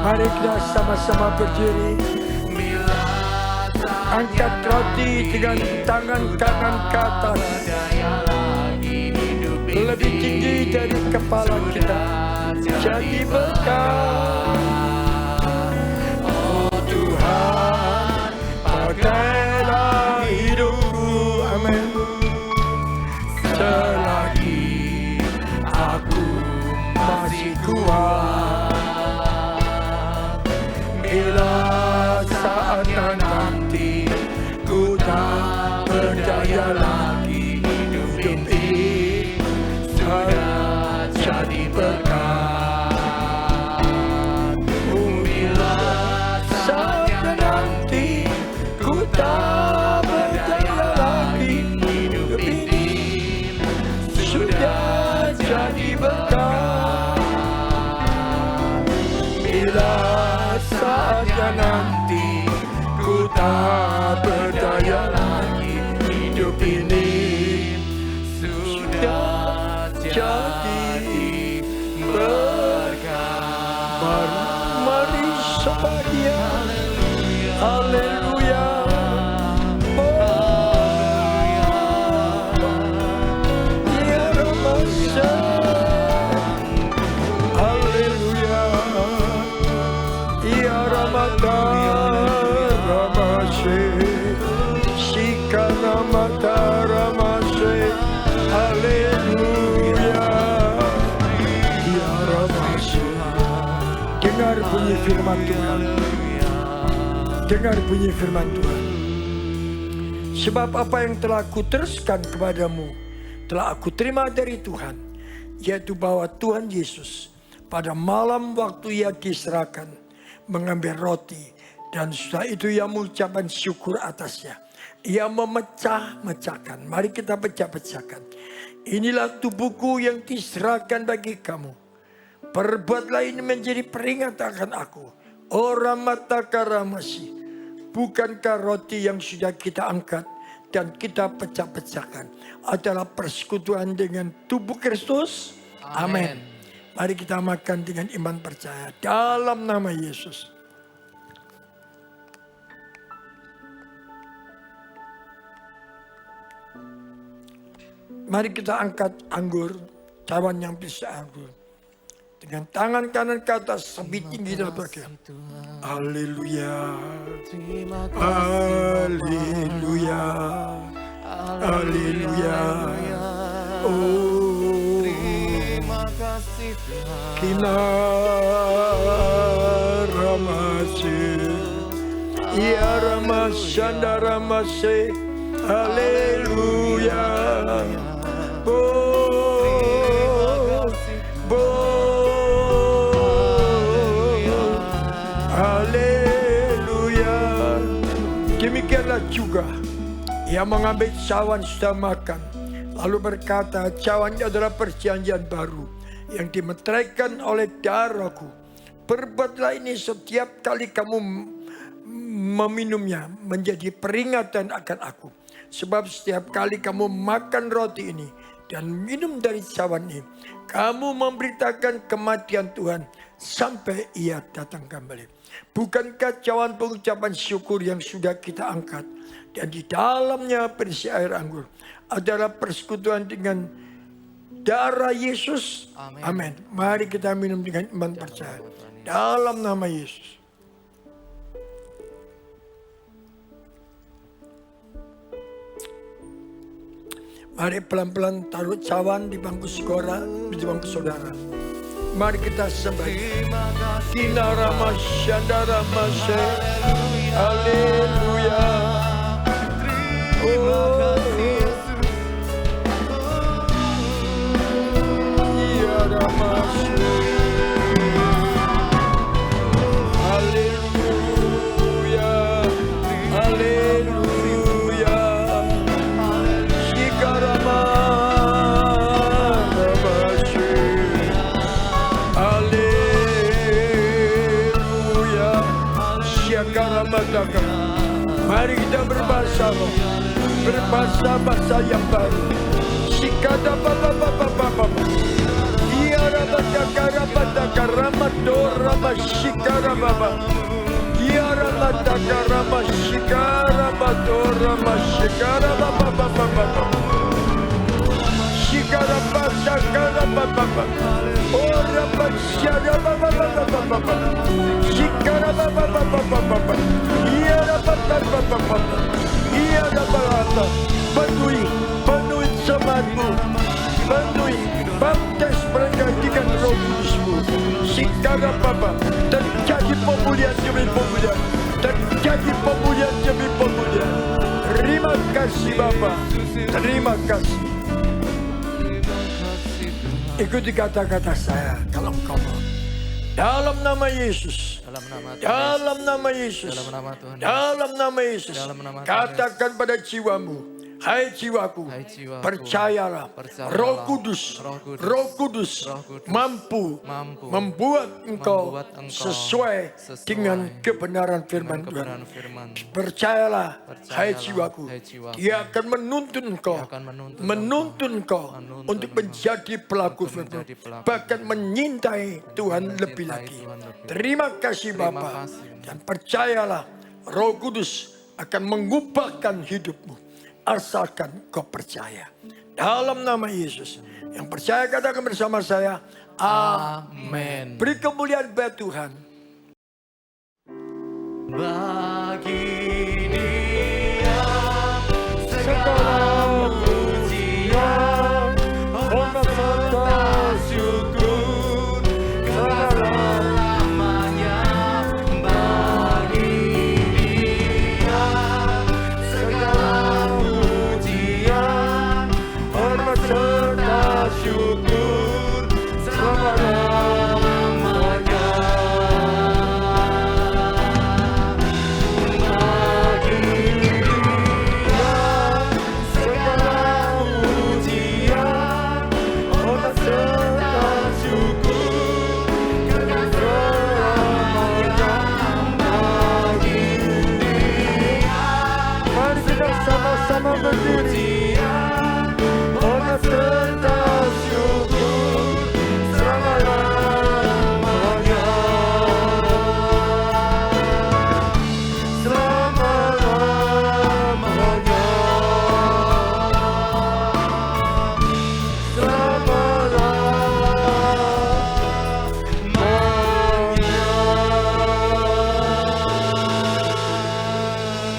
Mari kita sama-sama berdiri. Angkat roti dengan tangan kanan ke atas, lebih tinggi dari kepala kita. Jadi berkat, oh Tuhan, pakailah hidupku, amin. Selagi aku masih kuat, bila saatnya nanti ku tak berdaya lagi, hidup ini sudah jadi berkat. Bila saatnya nanti ku tak berdaya lagi, hidup ini sudah jadi berkat. Bila saatnya nanti ku tak berdaya lagi, hidup ini sudah jadi berkat. Mari sembah Dia. Haleluya. Ya Rabbana. Haleluya. Ya Ramata Ramase, Shikana Mata Ramase. Haleluya. Ya Ramase. Dengar bunyi firman Tuhan. Dengar bunyi firman Tuhan. Sebab apa yang telah kuteruskan kepadamu telah aku terima dari Tuhan, yaitu bahwa Tuhan Yesus pada malam waktu Ia diserahkan mengambil roti, dan setelah itu Ia mengucapkan syukur atasnya. Ia memecah-mecahkan. Mari kita pecah-pecahkan. Inilah tubuhku yang diserahkan bagi kamu. Perbuatlah ini menjadi peringatan akan aku. Orang mata karamasi. Bukankah roti yang sudah kita angkat dan kita pecah-pecahkan adalah persekutuan dengan tubuh Kristus? Amin. Mari kita makan dengan iman percaya dalam nama Yesus. Mari kita angkat anggur, cawan yang bisa anggur. Dengan tangan kanan ke atas, lebih tinggi dari belakang. Haleluya. Haleluya. Haleluya. Oh, terima kasih Tuhan. Kina ramase, ya ramasanda ramase. Haleluya. Haleluya. Demikianlah juga Ia mengambil cawan sudah makan, lalu berkata, cawan ini adalah perjanjian baru yang dimeteraikan oleh darahku. Perbuatlah ini setiap kali kamu meminumnya menjadi peringatan akan aku. Sebab setiap kali kamu makan roti ini dan minum dari cawan ini, kamu memberitakan kematian Tuhan sampai Ia datang kembali. Bukankah cawan pengucapan syukur yang sudah kita angkat dan di dalamnya berisi air anggur adalah persekutuan dengan darah Yesus? Amin. Mari kita minum dengan iman percaya dalam nama Yesus. Mari pelan-pelan taruh cawan di bangku sekolah, di bangku saudara. Mari kita sembah. Kinarama Shandarama Se. Haleluya. Terima kasih Yesus. Ya Ramas. Haleluya. Haleluya. Shikarama. Mari kita berbahasa bahasa yang baru. Sikada baba. Penuhi semangatmu, penuhi, baptis mereka dengan Roh Kudus-Mu. Sekarang Bapa, terjadi pemulihan demi pemulihan, terjadi pemulihan demi pemulihan. Terima kasih Bapa, terima kasih. Ikuti kata-kata saya kalau engkau mau. Dalam nama Yesus, Dalam nama Tuhan dalam nama Yesus, Dalam nama Tuhan Yesus. dalam nama Yesus, Dalam nama Tuhan katakan pada jiwamu, hai jiwaku, Hai jiwaku, percayalah, percayalah, Roh Kudus, Roh Kudus, Roh Kudus, Roh Kudus mampu membuat engkau sesuai dengan kebenaran firman Tuhan. kebenaran firman. Percayalah, hai Percayalah, jiwaku, hai jiwaku. Dia akan menuntun engkau, Dia akan menuntun engkau Menuntun untuk engkau. menjadi pelaku Untuk firman, menjadi pelaku bahkan menyintai Tuhan lebih Mencintai lagi. Tuhan lebih. Terima kasih Terima Bapa, kasih. dan percayalah Roh Kudus akan mengubahkan hidupmu asalkan kau percaya. Dalam nama Yesus, yang percaya katakan bersama saya, Amin. beri kemuliaan bagi Tuhan. Bagi Dia Segala pujian, hormat serta syukur selamanya. bagi Dia segala pujian, Hormat serta syukur selama-lamanya. Bagi Dia segala pujian, hormat serta syukur kekal selamanya. Bagi Dia Mari kita sama-sama berdiri. Hormat serta syukur selama-lamanya. Selama-lamanya.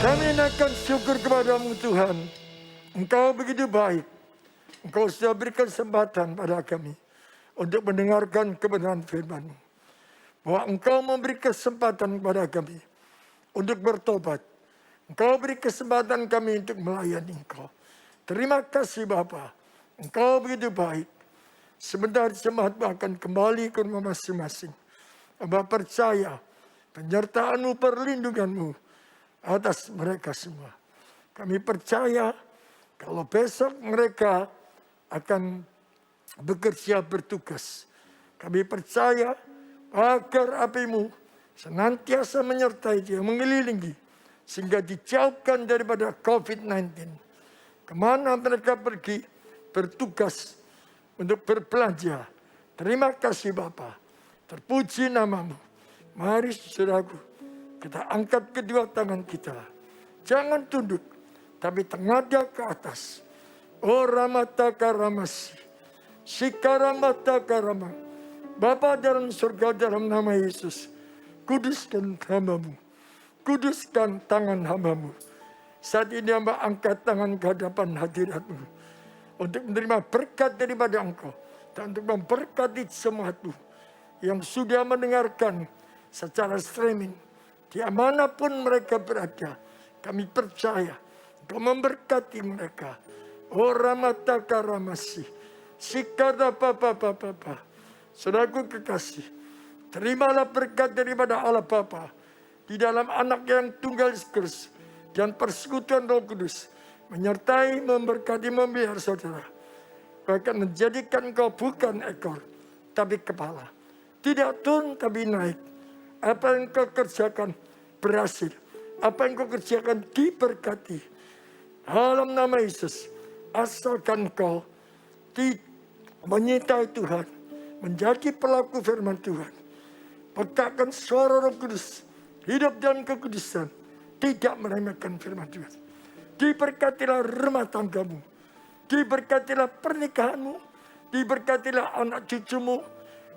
Kami naikkan syukur kepadamu Tuhan. Engkau begitu baik. Engkau sudah beri kesempatan pada kami untuk mendengarkan kebenaran firman-Mu. Bahwa Engkau memberi kesempatan kepada kami untuk bertobat. Engkau beri kesempatan kami untuk melayani Engkau. Terima kasih Bapa. Engkau begitu baik. Sebentar jemaat akan kembali ke rumah masing-masing. Hamba percaya penyertaan-Mu, perlindungan-Mu atas mereka semua. Kami percaya kalau besok mereka akan bekerja bertugas. Kami percaya agar api-Mu senantiasa menyertai dia, mengelilingi. Sehingga dijauhkan daripada COVID-19. Kemana mereka pergi bertugas untuk berbelanja. Terima kasih Bapa. Terpuji nama-Mu. Mari saudaraku, kita angkat kedua tangan kita. Jangan tunduk, tapi tengadah ke atas. Oh Ramata Karamasi, Sikaramata Karama. Bapa dalam surga dalam nama Yesus, kuduskan hamba-Mu. Kuduskan tangan hamba-Mu. Saat ini hamba angkat tangan ke hadapan hadirat-Mu. Untuk menerima berkat daripada Engkau. Dan untuk memberkati jemaat-Mu yang sudah mendengarkan secara streaming. Dimanapun mereka berada. Kami percaya Engkau memberkati mereka. Oh Ramata Karamasi. Sikada Papa. Saudaraku kekasih. Terimalah berkat daripada Allah Bapa. Di dalam anak yang tunggal Kristus. Dan persekutuan Roh Kudus. Menyertai, memberkati, memelihara saudara. Bahkan menjadikan engkau bukan ekor. Tapi kepala. Tidak turun tapi naik. Apa yang kau kerjakan berhasil. Apa yang kau kerjakan diberkati. Dalam nama Yesus. Asalkan kau menyintai Tuhan. menjadi pelaku firman Tuhan. Pekakkan suara Roh Kudus, hidup dalam kekudusan, tidak meremehkan firman Tuhan. Diberkatilah rumah tanggamu, diberkatilah pernikahanmu, diberkatilah anak cucumu,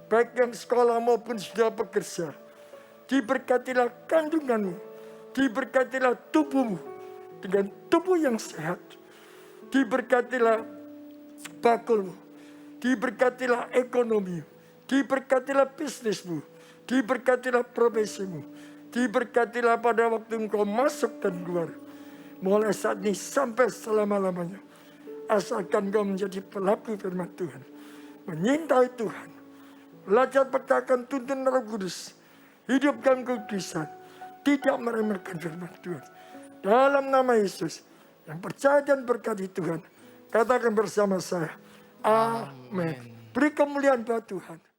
baik yang sekolah maupun sudah bekerja. Diberkatilah kandunganmu, diberkatilah tubuhmu dengan tubuh yang sehat. Diberkatilah bakulmu, diberkatilah ekonomi, diberkatilah bisnismu, diberkatilah profesimu, diberkatilah pada waktu engkau masuk dan keluar. Mulai saat ini sampai selama-lamanya. Asalkan engkau menjadi pelaku firman Tuhan. Menyintai Tuhan. Belajar pekakkan tuntunan Roh Kudus. Hidup dalam kekudusan. Tidak meremehkan firman Tuhan. Dalam nama Yesus. Yang percaya dan berkati Tuhan. Katakan bersama saya. Amin. Beri kemuliaan buat Tuhan.